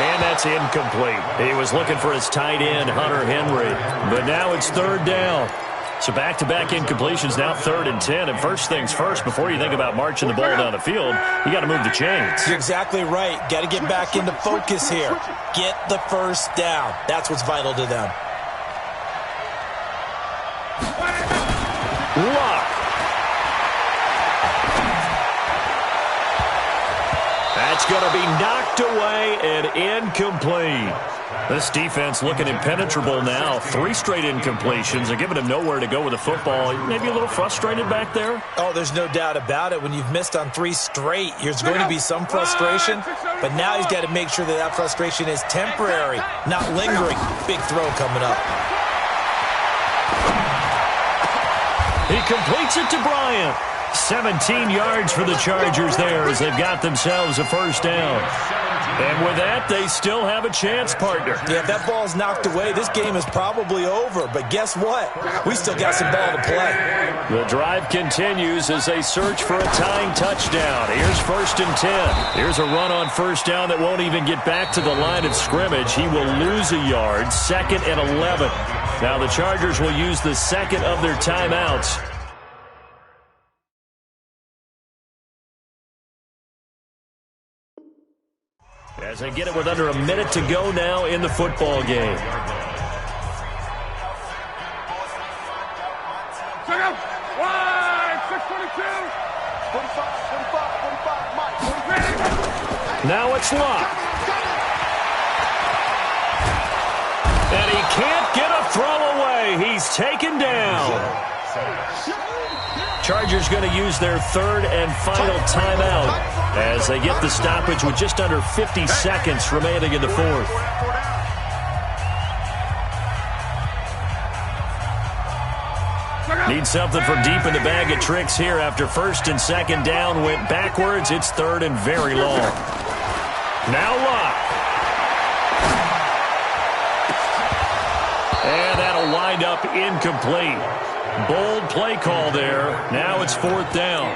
And that's incomplete. He was looking for his tight end, Hunter Henry. But now it's 3rd down. So back-to-back incompletions, now 3rd and 10. And first things first, before you think about marching the ball down the field, you got to move the chains. You're exactly right. Got to get back into focus here. Get the first down. That's what's vital to them. Luck. That's going to be knocked away and incomplete. This defense looking impenetrable now. 3 straight incompletions. They're giving him nowhere to go with the football. Maybe a little frustrated back there? Oh, there's no doubt about it. When you've missed on 3 straight, there's going to be some frustration. But now he's got to make sure that that frustration is temporary, not lingering. Big throw coming up. He completes it to Bryant. 17 yards for the Chargers there as they've got themselves a first down. And with that, they still have a chance, partner. Yeah, if that ball's knocked away, this game is probably over. But guess what? We still got some ball to play. The drive continues as they search for a tying touchdown. Here's 1st and 10. Here's a run on first down that won't even get back to the line of scrimmage. He will lose a yard. 2nd and 11. Now the Chargers will use the second of their timeouts. As they get it with under a minute to go now in the football game. Check out. 622. 45, Mike. Now it's Luck. And he can't get a throw away. He's taken down. Chargers going to use their 3rd and final timeout as they get the stoppage with just under 50 seconds remaining in the 4th. Need something from deep in the bag of tricks here after 1st and 2nd down went backwards. It's 3rd and very long. Now Luck. And that'll wind up incomplete. Bold play call there. Now it's 4th down.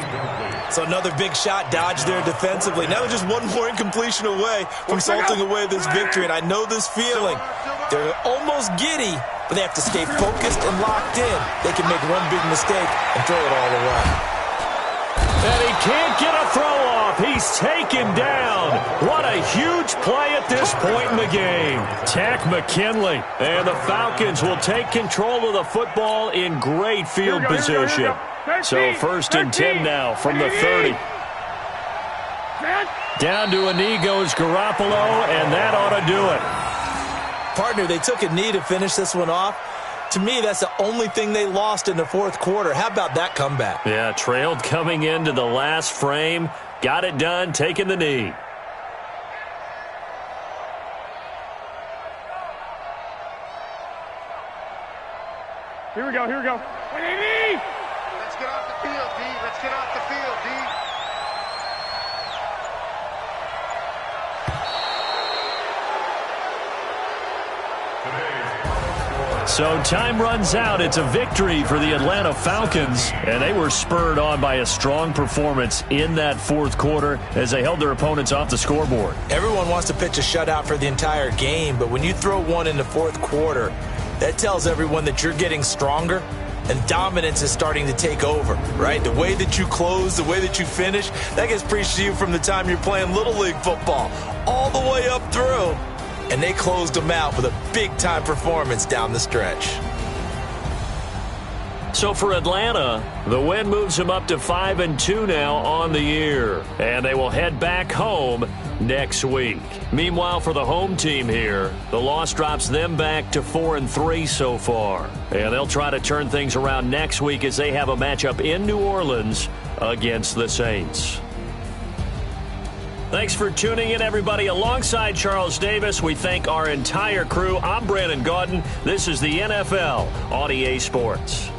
So another big shot dodged there defensively. Now they're just one more incompletion away from salting away this victory. And I know this feeling. They're almost giddy, but they have to stay focused and locked in. They can make one big mistake and throw it all away. And he can't get a throw off. He's taken down. What a huge play at this point in the game. Tack McKinley. And the Falcons will take control of the football in great field position. So 1st and 10 now from the 30. Down to a knee goes Garoppolo, and that ought to do it. Partner, they took a knee to finish this one off. To me, that's the only thing they lost in the 4th quarter. How about that comeback? Yeah, trailed coming into the last frame. Got it done, taking the knee. Here we go. Let's get off the field, D. Let's get off the field, D. So time runs out. It's a victory for the Atlanta Falcons, and they were spurred on by a strong performance in that 4th quarter as they held their opponents off the scoreboard. Everyone wants to pitch a shutout for the entire game, but when you throw one in the 4th quarter, that tells everyone that you're getting stronger and dominance is starting to take over, right? The way that you close, the way that you finish, that gets preached to you from the time you're playing Little League football all the way up through. And they closed them out with a big-time performance down the stretch. So for Atlanta, the win moves them up to 5-2 now on the year. And they will head back home next week. Meanwhile, for the home team here, the loss drops them back to 4-3 so far. And they'll try to turn things around next week as they have a matchup in New Orleans against the Saints. Thanks for tuning in, everybody. Alongside Charles Davis, we thank our entire crew. I'm Brandon Gaudin. This is the NFL on EA Sports.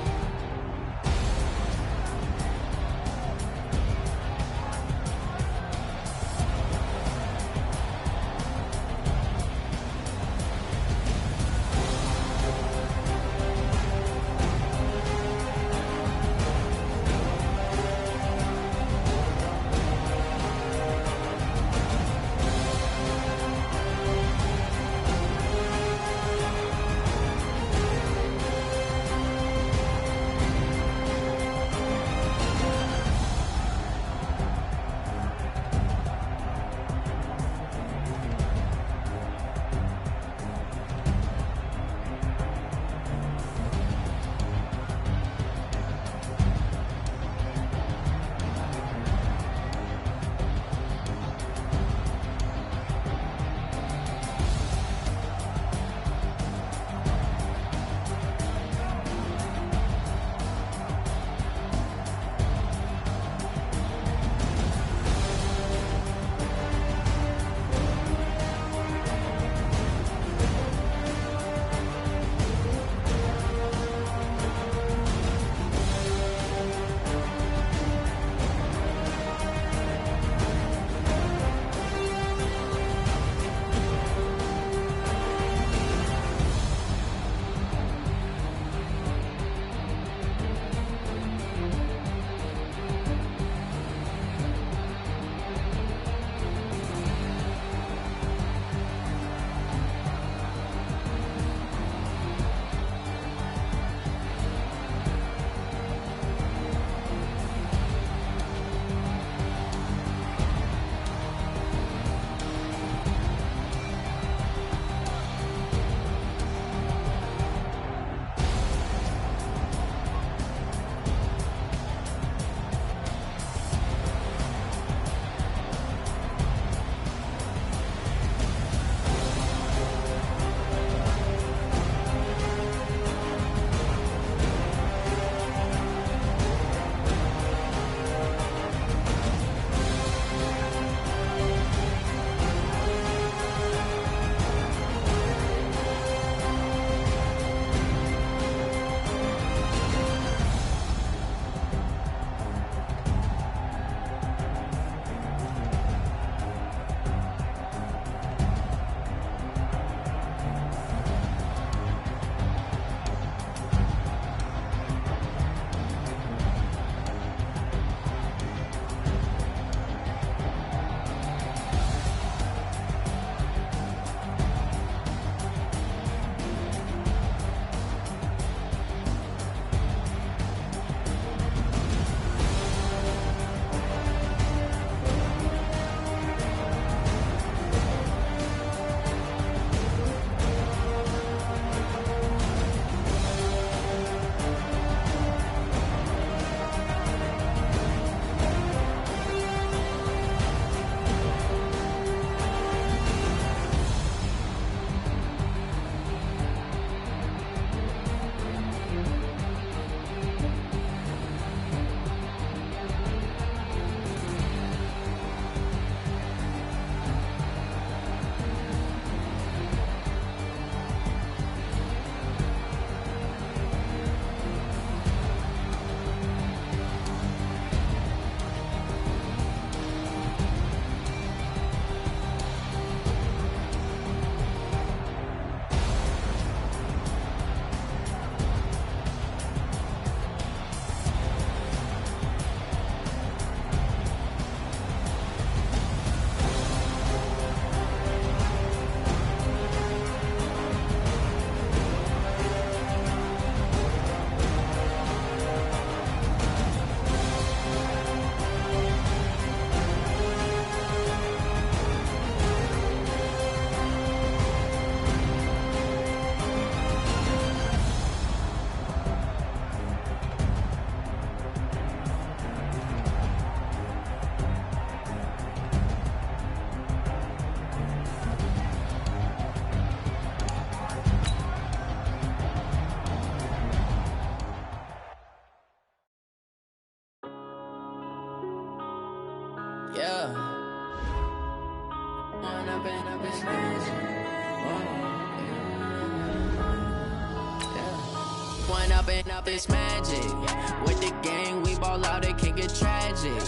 Up this magic. With the gang, we ball out, it can get tragic.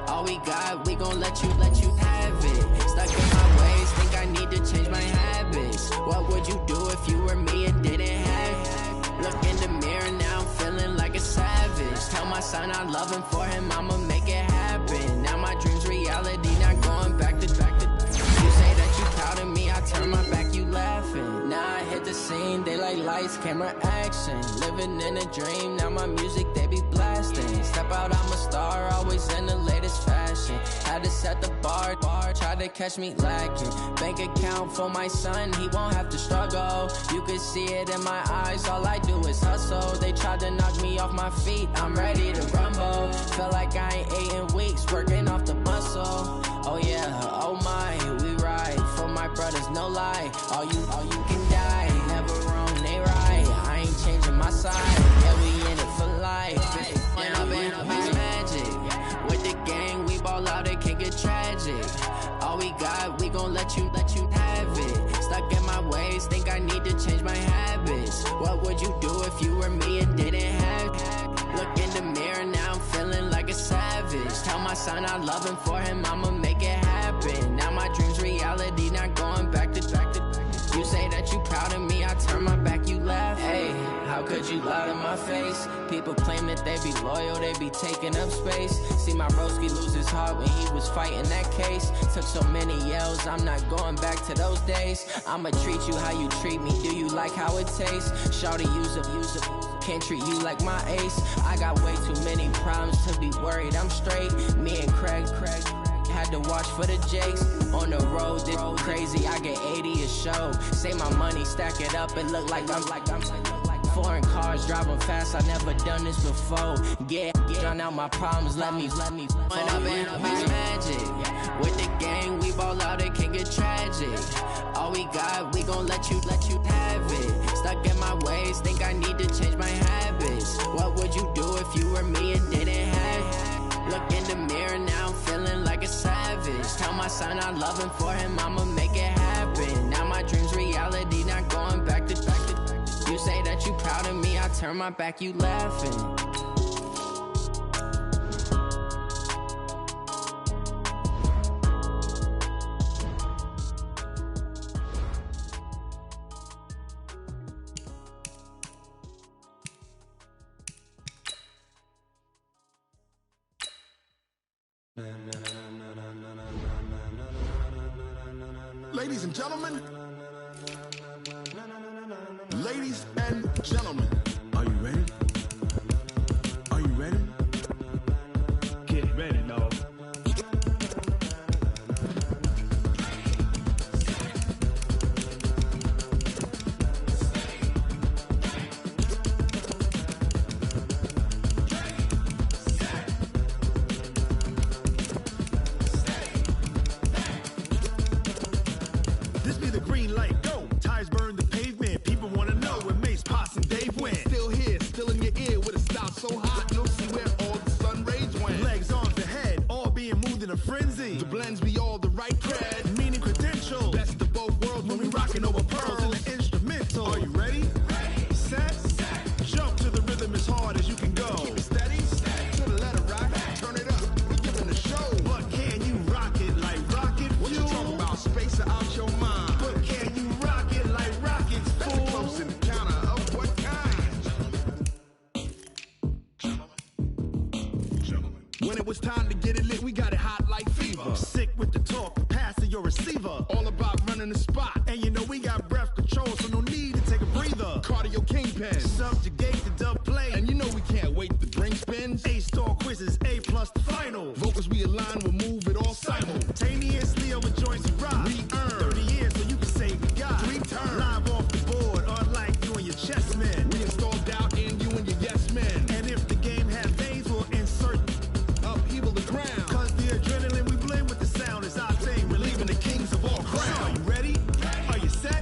All we got, we gon' let you have it. Stuck in my ways, think I need to change my habits. What would you do if you were me and didn't have it? Look in the mirror, now I'm feeling like a savage. Tell my son I love him, for him I'ma make it happen. Now my dream's reality, not going back to. You say that you proud of me, I turn my back, you laughing. Now I hit the scene, they like lights, camera, action. Living in a dream, now my music, they be blasting. Step out, I'm a star, always in the latest fashion. Had to set the bar, try to catch me lacking. Bank account for my son, he won't have to struggle. You can see it in my eyes, all I do is hustle. They tried to knock me off my feet, I'm ready to rumble. Feel like I ain't ate in weeks, working off the muscle. Oh yeah, oh my, we ride for my brothers, no lie. All you can die, never wrong, they right. I ain't changing my side, yeah, we in it for life. When up in magic, with the gang, we ball out, it can get tragic. All we got, we gon' let you have it. Stuck in my ways, think I need to change my habits. What would you do if you were me and didn't have it? Look in the mirror, now I'm feeling like a savage. Tell my son I love him, for him I'ma make it happen. Now my dream's reality, not going back to. You say that you proud of me, I turn my back, you laugh. Hey, how could you lie to my face? People claim that they be loyal, they be taking up space. See my broski lose his heart when he was fighting that case. Took so many yells, I'm not going back to those days. I'ma treat you how you treat me, do you like how it tastes? Shawty, use up, can't treat you like my ace. I got way too many problems to be worried, I'm straight. Me and Craig had to watch for the Jakes. On the road, this crazy, I get 80 a show. Say my money, stack it up, it look like I'm foreign cars, driving fast, I never done this before. Get drown out my problems, let me When up in magic, with the gang, we ball out, it can get tragic. All we got, we gon' let you have it. Stuck in my ways, think I need to change my habits. What would you do if you were me and didn't have it? Look in the mirror, now I'm feeling like a savage. Tell my son I love him, for him I'ma make it happen. Now my dream's reality, not going back to. You say that you proud of me, I turn my back, you laughing. Ladies and gentlemen, ladies and gentlemen, are you ready? Are you ready? Get ready, dog. This be the green light, go. Tires burn the pavement. People wanna know where Mace, Potts, and Dave went. Still here, still in your ear with a style so hot, you'll see where all the sun rays went. Legs, arms, and head, all being moved in a frenzy. The blends be all the right cred, meaning credentials. Best of both worlds when we rockin' over pearls in the instrumental. Are you ready? Set. Jump to the rhythm as hard as you can go. Keep it steady, to the letter rock. Turn it up, we giving a show. But can you rock it like rocket fuel? What you talking about, space or out your mind? But can you rock it like rockets, fool? That's a close encounter of what kind? Gentlemen. When it was time to get it lit, we got it hot like fever. Sick with the talk, pass to your receiver. All about running the spot. And you know we got breath control, so no need to take a breather. Cardio kingpin, subjugate the dub play. And you know we can't wait to bring spins. A-star quizzes, A+ the final. Vocals we align, we'll move it all simultaneously over joints and rock. We earn 30 years, so you can say we got 3 turns. Live off the board, unlike you and your chess men. We install doubt in you and your yes men. And if the game had veins, we'll insert upheaval the ground. Cause the adrenaline we blend with the sound is our thing, relieving the kings of all crowns. So are you ready? Are you set?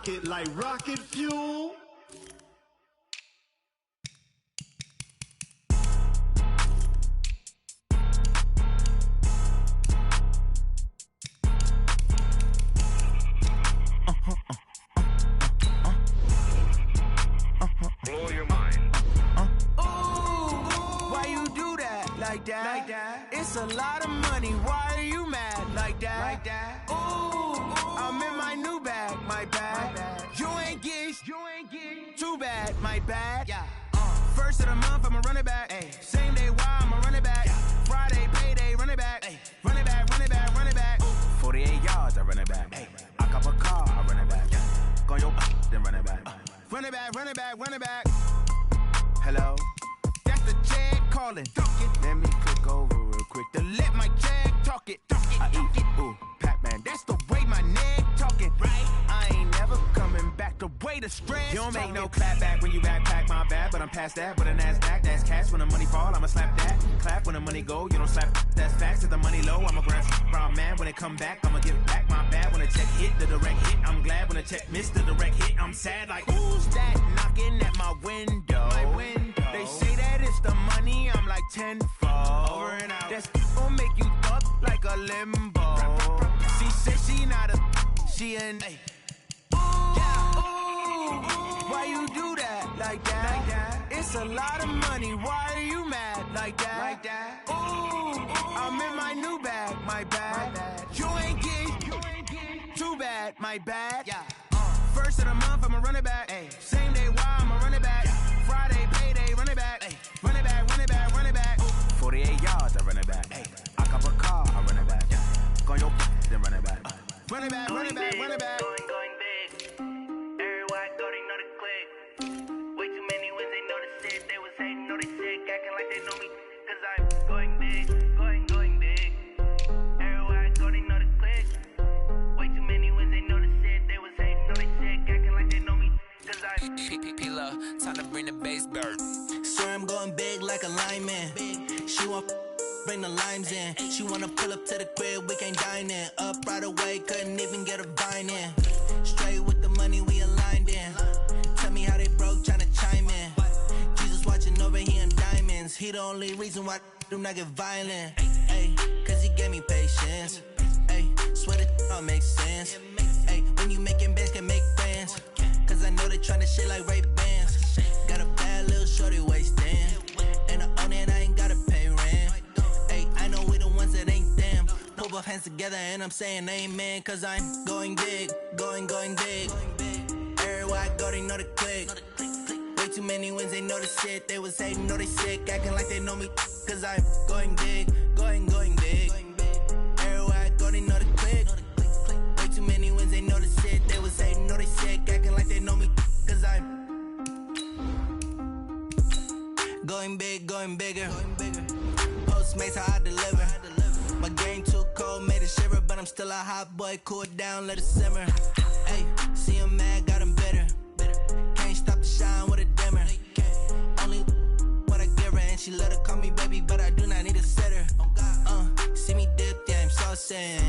pocket like rocket fuel. Blow your mind. Why you do that like that? It's a lot of money. Why are you mad like that? Ooh, I'm in my new bag, my bad. You ain't get too bad, my bad. First of the month, I'ma run it back. Same day, why I'ma run it back. Friday, payday, run it back. Run it back, run it back, run it back. 48 yards, I run it back. I cop a car, I run it back. Go your then run it back. Run it back, run it back, run it back. Hello? That's the Jag calling. Let me click over real quick to let my Jag talk it. I eat it, ooh, Pac-Man. That's the way my neck talking. Right? I ain't never coming back the way the stress. You don't make no clap back when you backpack, my bad. But I'm past that with a NASDAQ. That's cash when the money fall, I'ma slap that. Clap when the money go, you don't slap. That's facts. If the money low, I'ma grab brown man. When it come back, I'ma give back my bad. When the check hit, the direct hit. I'm glad when the check missed the direct hit. I'm sad like, who's that knocking at my window? They say that it's the money, I'm like tenfold. Over and out. That's gon' make you up like a limbo. She said she not a, she an why you do that like that? It's a lot of money, why are you mad like that? Ooh, I'm in my new bag, my bad. You ain't get too bad, my bad. First of the month, I'ma run it back. Same day, why I'ma run it back. Friday, payday, run it back. Run it back, run it back, run it back. 48 yards, I run it back. I cop a car, I run it back. Go your then run it back. Run it back, run it back, run it back. Going big. Everywhere I go, they know the click. Way too many wins, they know the shit. They was hating, know they sick, acting like they know me. Cause I'm going big, going big. Everywhere I go, they know the click. Way too many wins, they know the shit. They was hating, know they sick, acting like they know me. Cause I'm P-P-P-Lo, time to bring the bass bird. Swear I'm going big like a lineman. She want bring the limes in. She wanna pull up to the crib, we can't dine in. Up right away, couldn't even get a vine in. Straight with the money we aligned in. Tell me how they broke, tryna chime in. Jesus watching over here in diamonds. He the only reason why I do not get violent. Ay, cause he gave me patience. Ay, swear that all makes sense. Ay, when you making bands, can make friends. Cause I know they tryna shit like Ray-Bans. Got a bad little shorty wasting. And I own it, I ain't gotta pay rent. Ay, I know we the ones that ain't them. Pull both hands together and I'm saying amen. Cause I'm going big, going big. Everywhere I go, they know the click. Way too many wins, they know the shit. They was hating, know they sick, acting like they know me. Cause I'm going big, going big. Everywhere I go, they know the click. Way too many wins, they know the shit. They was hating, know they sick, acting like they know me. Cause I'm going big, going bigger. Postmates, how I deliver. My game too cold, made it shiver. But I'm still a hot boy, cool it down, let it simmer. Hey, see him mad, got him bitter. Can't stop the shine with a dimmer. Only what I give her, and she let her call me baby, but I do not need a sitter. See me dip, yeah, I'm saucing.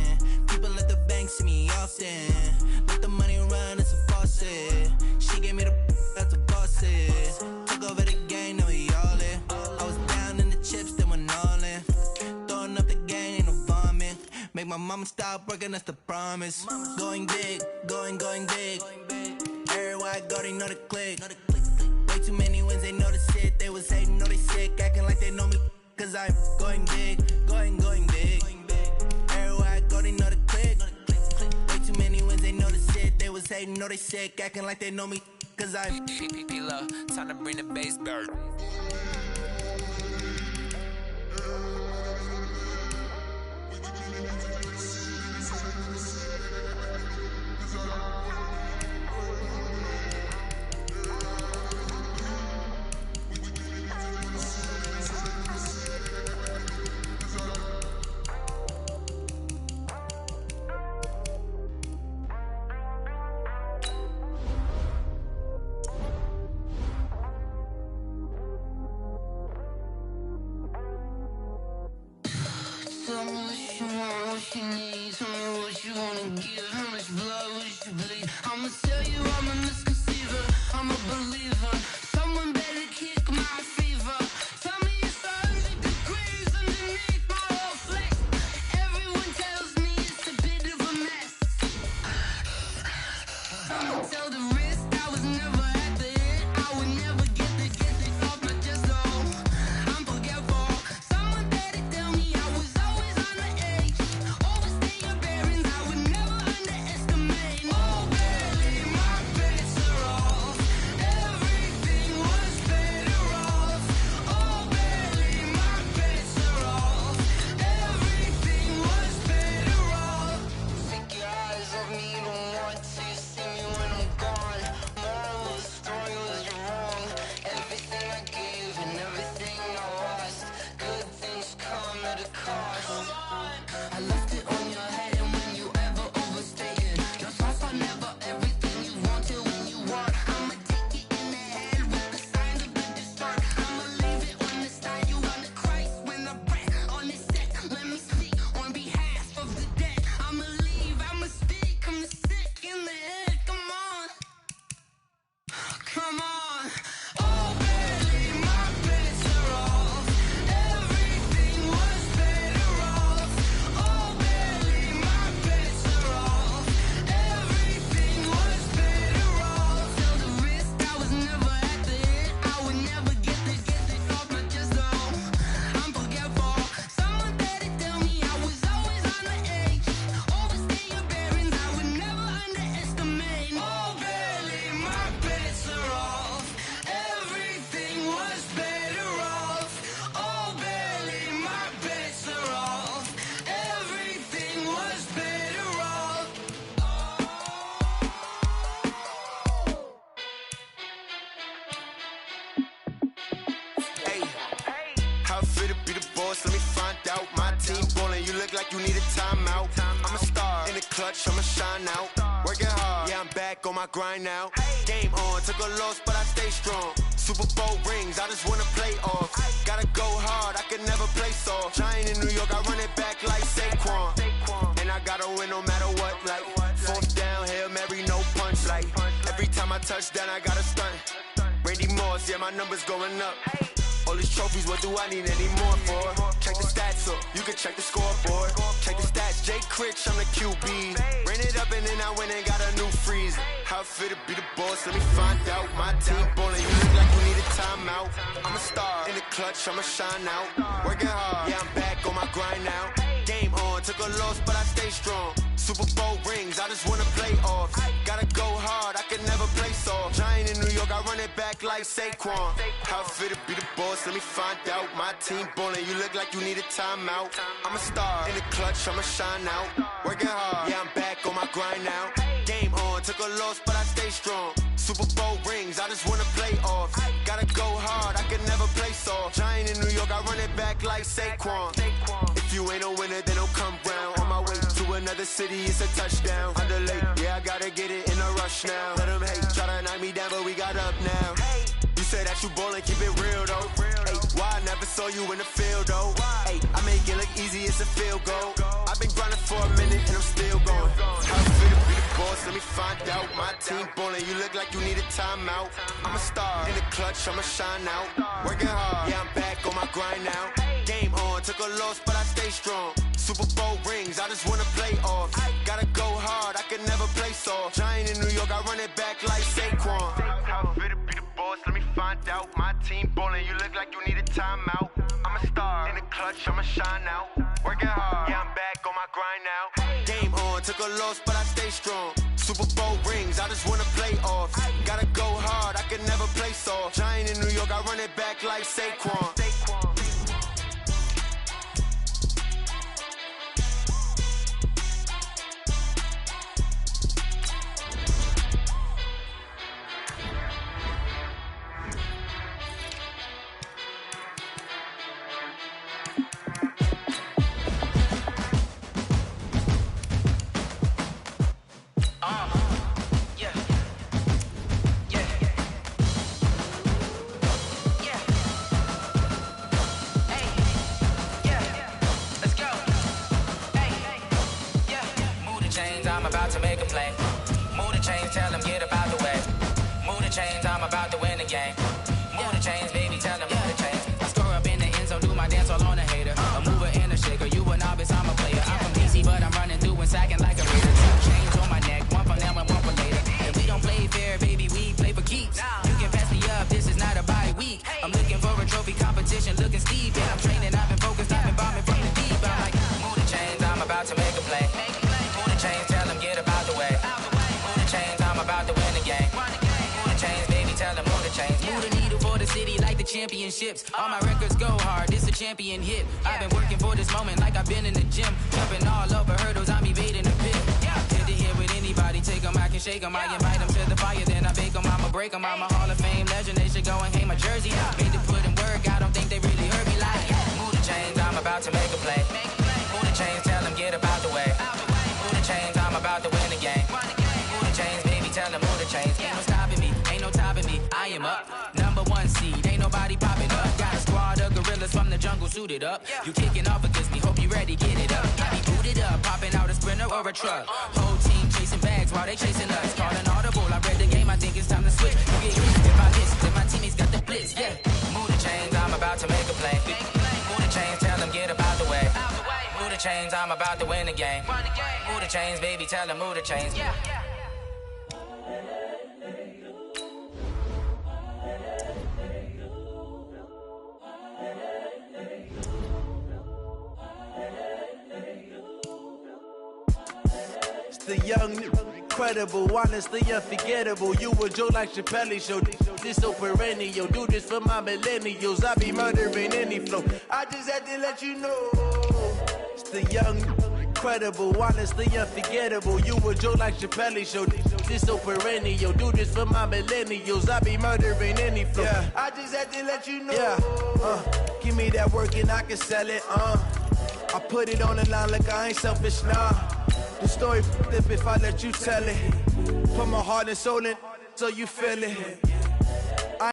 People at the bank see me often. Let the money run, it's a faucet. She gave me the that's a bosses. Took over the game, now we all in. I was down in the chips, then went all in. Throwing up the game, ain't no vomit. Make my mama stop working, that's the promise. Going big, going big. Everywhere I go, they know the click. Way too many wins, they know the shit. They was hating, know they sick, acting like they know me. Cause I'm going big, going big. Everywhere I go, they know the click. Way too many wins, they know the shit. They was hating, know they sick, acting like they know me. Cause I'm P-P-P-Lo, time to bring the bass bird. I'ma shine out. Working hard, yeah, I'm back on my grind now. Game on, took a loss, but I stay strong. Super Bowl rings, I just wanna play off. Gotta go hard, I can never play soft. Giant in New York, I run it back like Saquon. And I gotta win no matter what, like fourth down, Hail Mary, no punch. Like every time I touch down, I gotta stunt. Randy Moss, yeah, my numbers going up. All these trophies, what do I need any more for? Check the stats up, you can check the scoreboard. Check the stats, Jay Critch, I'm the QB. Ran it up and then I went and got a new freeze. How it feel to be the boss, let me find out. My team ballin', you look like you need a timeout. I'm a star, in the clutch, I'ma shine out. Working hard, yeah, I'm back on my grind now. Game on, took a loss, but I stay strong. Super Bowl rings, I just wanna play off. Gotta go hard, I can never play soft. Giant in New York, I run it back like Saquon. How it feel to be the boss, let me find out. My team ballin', you look like you need a timeout. I'm a star, in the clutch, I'ma shine out. Working hard, yeah, I'm back on my grind now. Game on, took a loss, but I stay strong. Super Bowl rings, I just wanna play off. Gotta go hard, I can never play soft. Giant in New York, I run it back like Saquon. If you ain't a winner, then don't come round. On my way to another city, it's a touchdown. Underlay, yeah, I gotta get it in a rush now. Let them hate, try to knock me down, but we got up now. You say that you ballin', keep it real though. Hey, why I never saw you in the field though? Hey, I make it look easy, it's a field goal. I've been grinding for a minute and I'm still going. How it feel to be the boss, let me find out. My team ballin', you look like you need a timeout. I'm a star, in the clutch, I'ma shine out. Working hard, yeah, I'm back on my grind now. Game on, took a loss, but I stay strong. Super Bowl rings, I just wanna play off. Gotta go hard, I can never play soft. Giant in New York, I run it back like Saquon. How it feel to be the boss, let me find out. My team ballin', you look like you need a timeout. I'm a star, in the clutch, I'ma shine out. Working hard, yeah, I'm back on my grind now. Game on, took a loss, but I stay strong. Super Bowl rings, I just wanna play off. Gotta go hard, I can never play soft. Giant in New York, I run it back like Saquon. I'm about to make a play. Move the chains, tell them get up out the way. Move the chains, I'm about to win the game. Move the chains, baby, tell them move the chains. I score up in the end zone, do my dance all on a hater. A mover and a shaker, you a novice, I'm a player. I'm from DC, but I'm running through and sacking like a raider. Two chains on my neck, one for now and one for later. And we don't play fair, baby, we play for keeps. You can pass me up, this is not a bye week. I'm looking for a trophy competition, looking steep. And I'm training, I've been focused, I've been bombing from the deep. I'm like, move the chains, I'm about to make a play. Move the chains, tell them get up out the way. Move the chains, I'm about to win the game. Move the chains, baby, tell them move the chains. Move the needle for the city like the championships. All my records go hard, this a champion hit. I've been working for this moment like I've been in the gym. Jumping all over hurdles, I'm evading the pit. Hit to hit with anybody, take them, I can shake them. I invite them to the fire, then I bake them, I'ma break them. I'm a Hall of Fame legend, they should go and hang my jersey. Made to put in work, I don't think they really heard me like. Move the chains, I'm about to make a play. Move the chains, tell them get up out the way. Move the chains, I'm about to win the game. Move the chains, baby, tell them move the chains. Ain't no stopping me, ain't no topping me, I am up. Number one seed, ain't nobody popping up. Got a squad of gorillas from the jungle suited up. You kicking off against me, hope you ready, get it up. I be booted up, popping out a sprinter or a truck. Whole team chasing bags while they chasing us. Calling audible, I read the game, I think it's time to switch. You get hit if I miss, if my teammates got the blitz, yeah. Move the chains, I'm about to make a play. Move the chains, tell them get up out the way. Move the chains, I'm about to win the game. Move the chains, baby, tell them move the chains. The young, incredible, honestly unforgettable. You a Joe like Chappelle show. This so perennial. Do this for my millennials. I be murdering any flow. I just had to let you know. It's the young, incredible, honestly unforgettable. You a Joe like Chappelle show. This so perennial. Do this for my millennials. I be murdering any flow. Yeah. I just had to let you know. Yeah. Give me that work and I can sell it. I put it on the line like I ain't selfish, nah. The story flip if I let you tell it. Put my heart and soul in so you feel it. I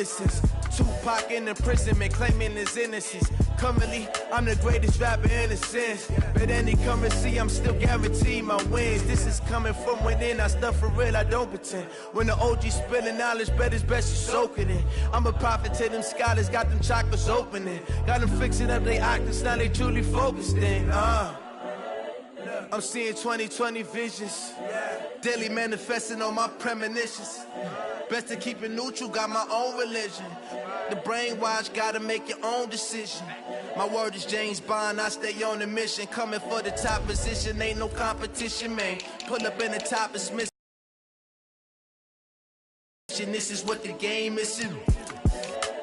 since Tupac in imprisonment claiming his innocence. Currently, I'm the greatest rapper in a sense. But any currency, I'm still guaranteed my wins. This is coming from within, I stuff for real, I don't pretend. When the OG spilling knowledge, bet it's best you soak it in. I'm a prophet to them scholars, got them chakras opening. Got them fixing up they octaves, now they truly focused in. I'm seeing 2020 visions. Daily manifesting on my premonitions. Best to keep it neutral, got my own religion. The brainwash, gotta make your own decision. My word is James Bond, I stay on the mission. Coming for the top position, ain't no competition, man. Pull up in the top and Smith. This is what the game is.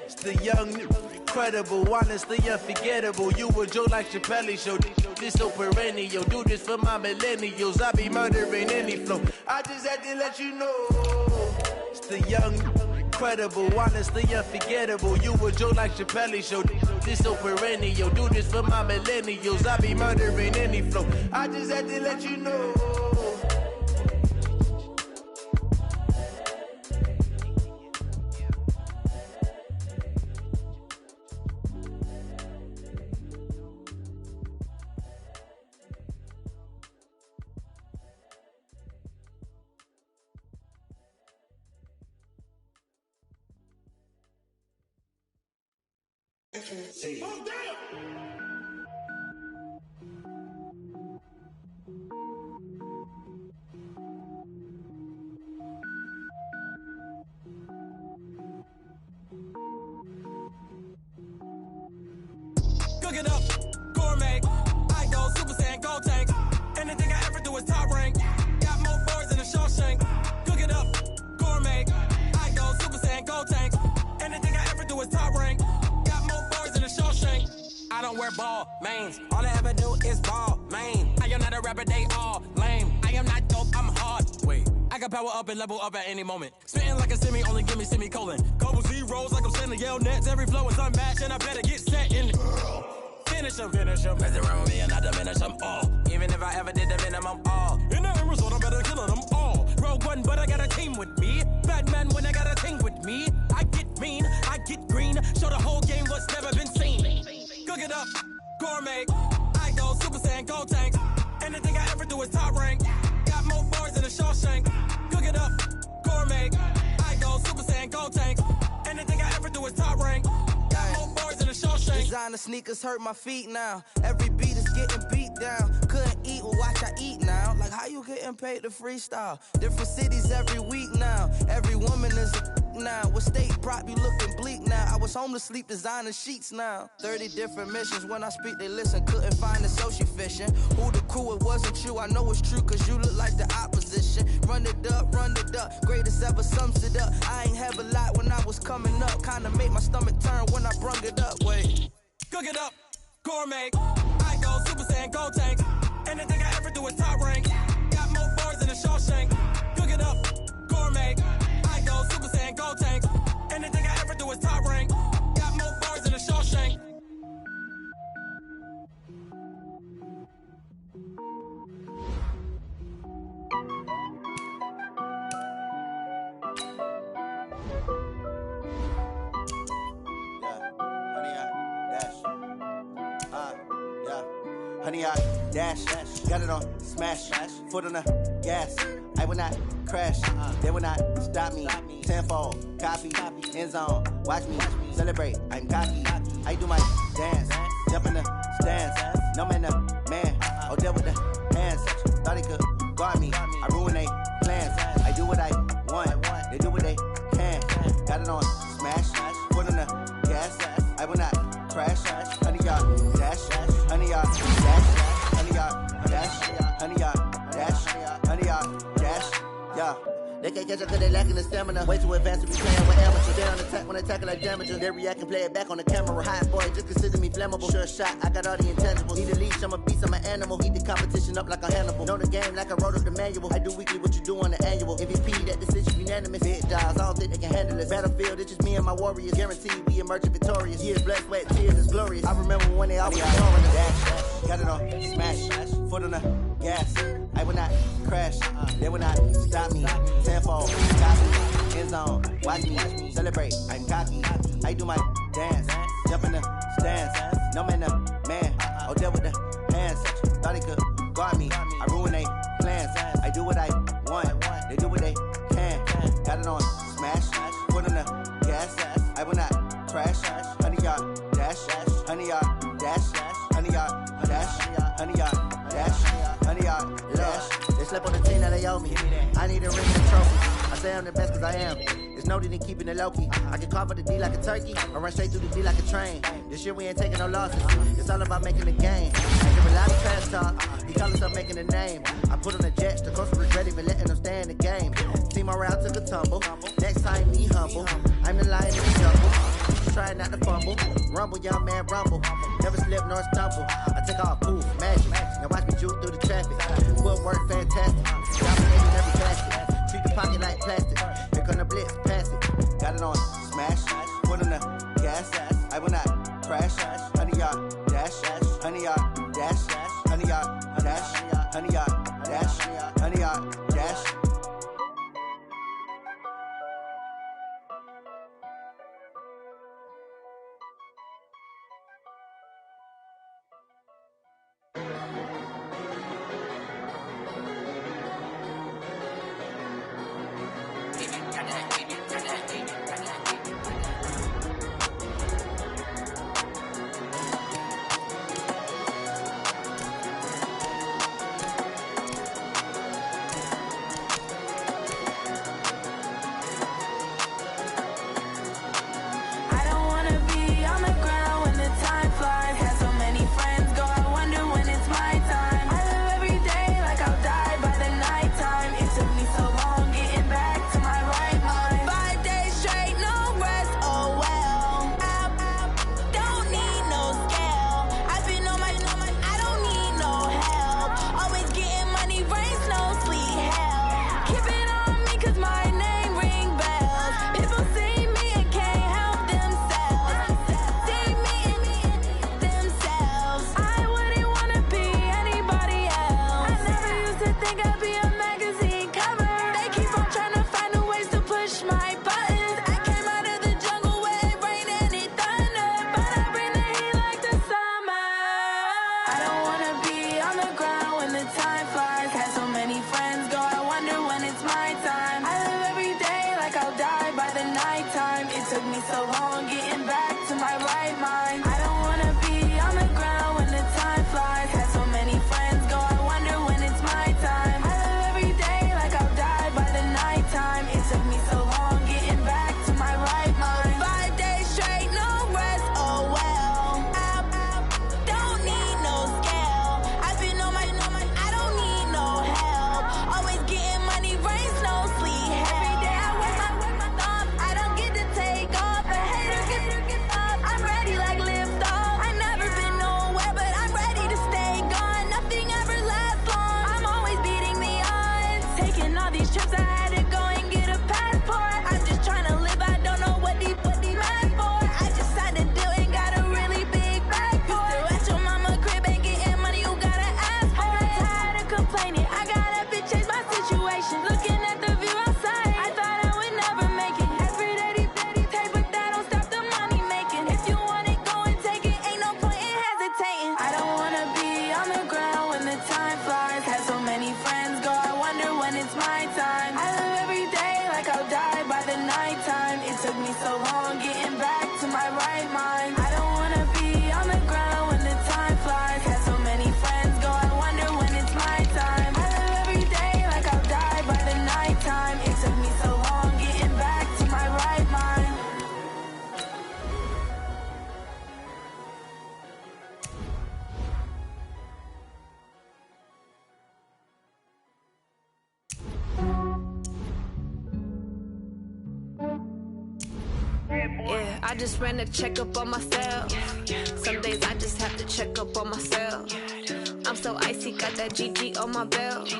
It's the young, incredible, honestly unforgettable. You a Joe like Chappelle show. This so perennial. Do this for my millennials. I be murdering any flow. I just had to let you know. It's the young, incredible, honestly unforgettable. You a Joe like Chappelle show. This so perennial. Do this for my millennials. I be murdering any flow. I just had to let you know. Cook it up, gourmet. I go Super Saiyan, gold tank. Anything I ever do is top rank. Got more boys than a Shawshank. Cook it up, gourmet. I go Super Saiyan, gold tank. Anything I ever do is top rank. Got more boys than a Shawshank. I don't wear ball mains. All I ever do is ball main. I am not a rapper, they all lame. I am not dope, I'm hard. Wait, I can power up and level up at any moment. Spitting like a semi, only give me semicolon. Couple zeros like I'm sending yell nets. Every flow is unmatched and I better get set in. Finish them. Mess around with me and I diminish them all. Even if I ever did the minimum all. In the end result, I better kill them all. Rogue One, but I got a team with me. Batman when I got a thing with me. I get mean, I get green. Show the whole game what's never been seen. Cook it up, gourmet. I go Super Saiyan, gold tank. Anything I ever do is designer sneakers hurt my feet now. Every beat is getting beat down. Couldn't eat, well watch I eat now. Like how you getting paid to freestyle? Different cities every week now. Every woman is a now. With state prop, you looking bleak now. I was home to sleep designer sheets now. 30 different missions. When I speak, they listen. Couldn't find the social fishing. Who the crew, it wasn't you. I know it's true, cause you look like the opposition. Run it up, greatest ever sums it up. I ain't have a lot when I was coming up. Kinda made my stomach turn when I brung it up. Wait. Cook it up, gourmet. I go Super Saiyan, Gold Tank. Anything I ever do is top rank. Got more bars than a Shawshank. Cook it up, gourmet. I go Super Saiyan, Gold Tank. Anything I ever do is top rank. Got more bars than a Shawshank. Honey, I dash, got it on smash, foot on the gas. I will not crash, they will not stop me. Tenfold, copy, end zone, watch me celebrate. I'm cocky, I do my dance, jump in the stands. No man, the man, oh, deal with the hands. Thought he could guard me, I ruin they plans. I do what I want, they do what they can. Got it on smash, foot on the gas. I will not crash, honey, y'all dash, honey, y'all dash, honey, y'all dash, honey, y'all dash, honey, y'all dash, yeah. They can't catch up cause they lacking the stamina. Way too advanced to be playing with amateurs. They on attack when they tackle like damages. They react and play it back on the camera. Hot boy, just consider me flammable. Sure shot, I got all the intangibles. Need a leash, I'm a beast, I'm an animal. Heat the competition up like a Hannibal. Know the game like I wrote up the manual. I do weekly what you do on the annual. MVP, that decision unanimous. Big dials, I don't think they can handle it. Battlefield, it's just me and my warriors. Guaranteed we emerging victorious. Years, blood, sweat, tears, it's glorious. I remember when they always on the dash. Got it on smash, foot on the gas. I will not crash, they will not stop me. Tenfold, copy, end zone, watch me celebrate. I'm cocky, I do my dance, jump in the stands. No man, the man, oh, deal with the hands. Thought he could guard me, I ruin they plans. I do what I want, they do what they can. Got it on smash, foot on the gas. I will not crash, honey, y'all dash, honey, y'all dash, honey, y'all dash, honey, y'all dash, honey, y'all dash. They slept on the team that they owe me. I need a ring and a trophy. I say I'm the best cause I am. There's no need in keeping it low-key. I can carve the D like a turkey or run straight through the D like a train. This year we ain't taking no losses. It's all about making the game. I can rely on trash talk. He call himself making a name. I put on the jets. The coach regret even letting them stay in the game. Team around took a tumble. Next time be humble. I'm the lion in the jungle. Try not to fumble. Rumble, young man, rumble. Never slip nor stumble. I take off, poof, magic. Now watch me juke through the traffic. Footwork fantastic. Dominating every facet. Treat the pocket like plastic. Here come the blitz, pass it. Got it on smash. Foot on the gas. I will not crash. Honey, y'all dash. Honey, y'all dash. Honey, y'all dash. Honey, y'all dash. Honey, y'all dash. I just ran a checkup on myself. Some days I just have to check up on myself. I'm so icy, got that GG on my belt.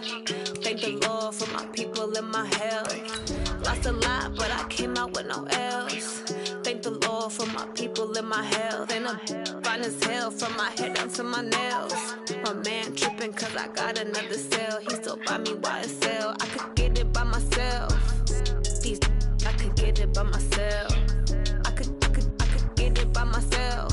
Thank the Lord for my people and my health. Lost a lot, but I came out with no L's. Thank the Lord for my people and my health. And I'm fine as hell from my head down to my nails. My man tripping cause I got another cell. He still buy me YSL. I could get it by myself. These I could get it by myself. I could get it by myself.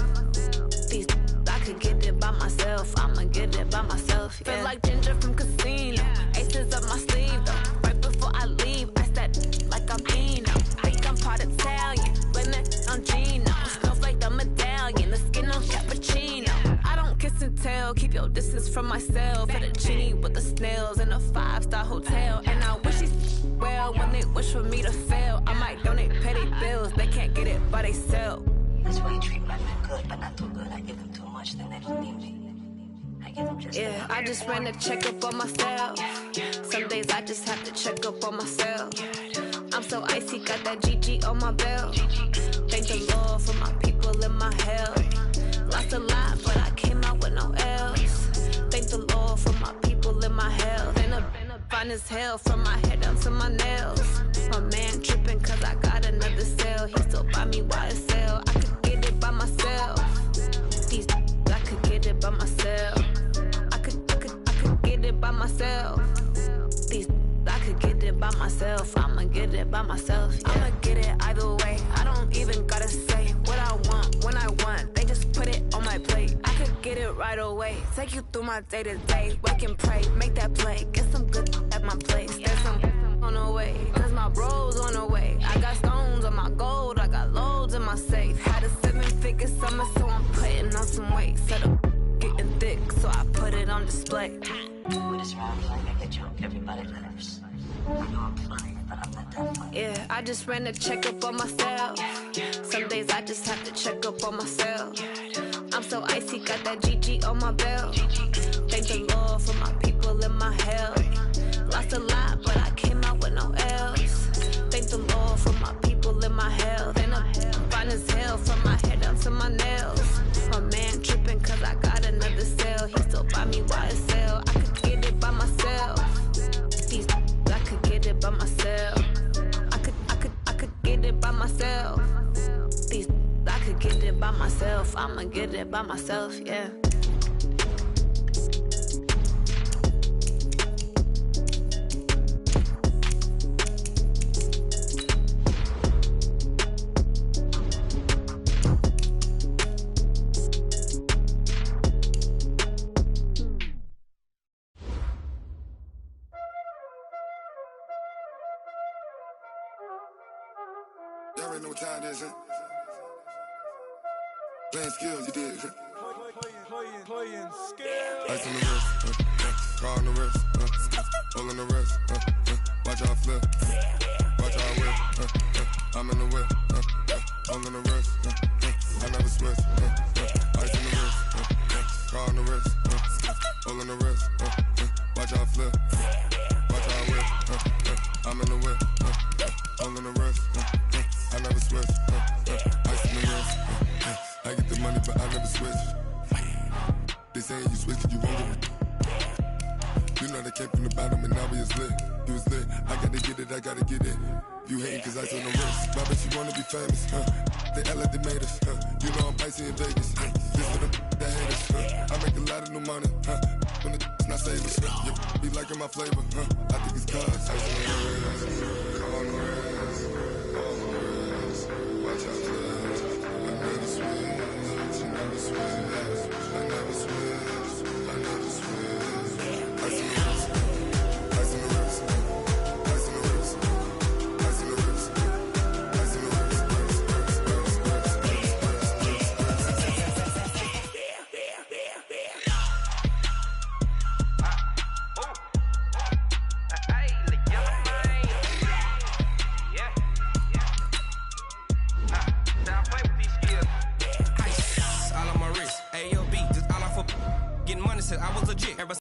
These I could get it by myself. I'ma get it by myself. Yeah. Feel like Ginger from Casino. Aces up my sleeve though. Right before I leave, I step like I'm Eno. Think I'm part Italian. Blame it on Gino. Snowflake the medallion. The skin on cappuccino. I don't kiss and tell. Keep your distance from myself. For the genie with the snails in a 5-star hotel. And I wish he's well when they wish for me to fail. I might donate petty bills. They can't get it by they sell. That's why you treat my men good, but not too good. I give them too much, then they don't need me. I give them just yeah, I just ran a checkup on myself. Some days I just have to check up on myself. I'm so icy, got that GG on my belt. Thank the Lord for my people and my health. Lost a lot, but I came out with no L's. Thank the Lord for my people and my health. And I'm fine as hell from my head down to my nails. My man tripping cause I got another cell. He still buy me YSL. I could get it by myself. These I could get it by myself. I could get it by myself. These I could get it by myself. I'ma get it by myself. Yeah. I'ma get it either way. I don't even gotta say what I want when I want. They just put it on my plate. I could get it right away. Take you through my day to day. Wake and pray, make that play. Get some good at my place. There's some on the way, cause my bros on the way. I got stones on my gold. I got loads in my safe. Had a 7-figure summer, so I'm putting on some weight. Set up getting thick, so I put it on display. With this round, you like make a joke, everybody laughs. I know I'm funny, but I'm not that funny. Yeah, I just ran a checkup on myself. Some days I just have to check up on myself. I'm so icy, got that GG on my belt. Thank the Lord for my people and my health. Lost a lot, but I came out with no L's. Thank the Lord for my people and my health. And I'm fine as hell from my head down to my nails. My man tripping cause I got another cell. He still buy me YSL. I could get it by myself. These I could get it by myself. I could get it by myself. These I could get it by myself. I'ma get it by myself, yeah. Y'all already know what time it is, huh? Playing skills, you did. Playing skills. Ice on the wrist, car on the wrist, hole in the wrist, watch out flip, watch out whip, I'm in the whip, hole in the wrist, I never switch, ice on the wrist, car on the wrist, hole in the wrist, watch out flip, watch out whip, I'm in the whip, hole in the wrist, I never switch, ice in the wrist, I get the money but I never switch. They saying you switch it, you won't get it. You know they came from the bottom and now we is lit. You was lit, I gotta get it, I gotta get it. You hating cause ice on the wrist. My bitch, you wanna be famous, They act like they made us, You know I'm icy in Vegas, This for them that hate us, I make a lot of new money, When it's not savers, Be liking my flavor, I think it's cause ice on the wrist, on the wrist, on the wrist. Watch out, please. I never switch, I never switch. I never switch, I never switch. Ice in the wrist, ice in the wrist, ice in the wrist, ice in the wrist, ice in the wrist, I was legit. Ever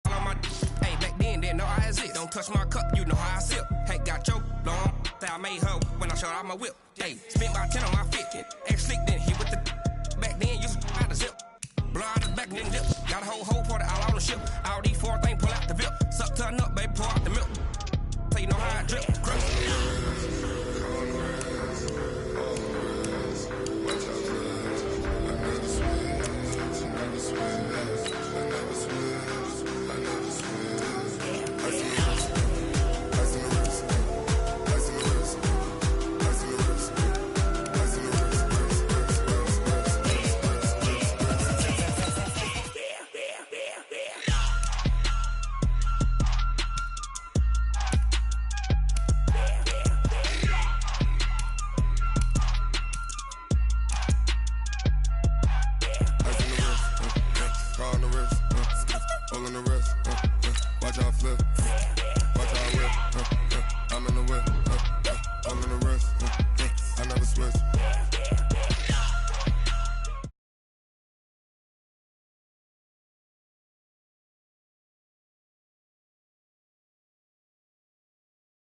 all on my hey back then, didn't know I exist. Don't touch my cup, you know how I sip. Hey, got your long I made her when I showed out my whip. Hey, spent about 10 on my fit. Ex slick, then hit with the back then, used to out the zip. Blow out the back, then dip. Got a whole party all on the ship. All these four things, pull out the VIP. Suck, turn up, baby, pour out the milk. So you know how I drip. All on the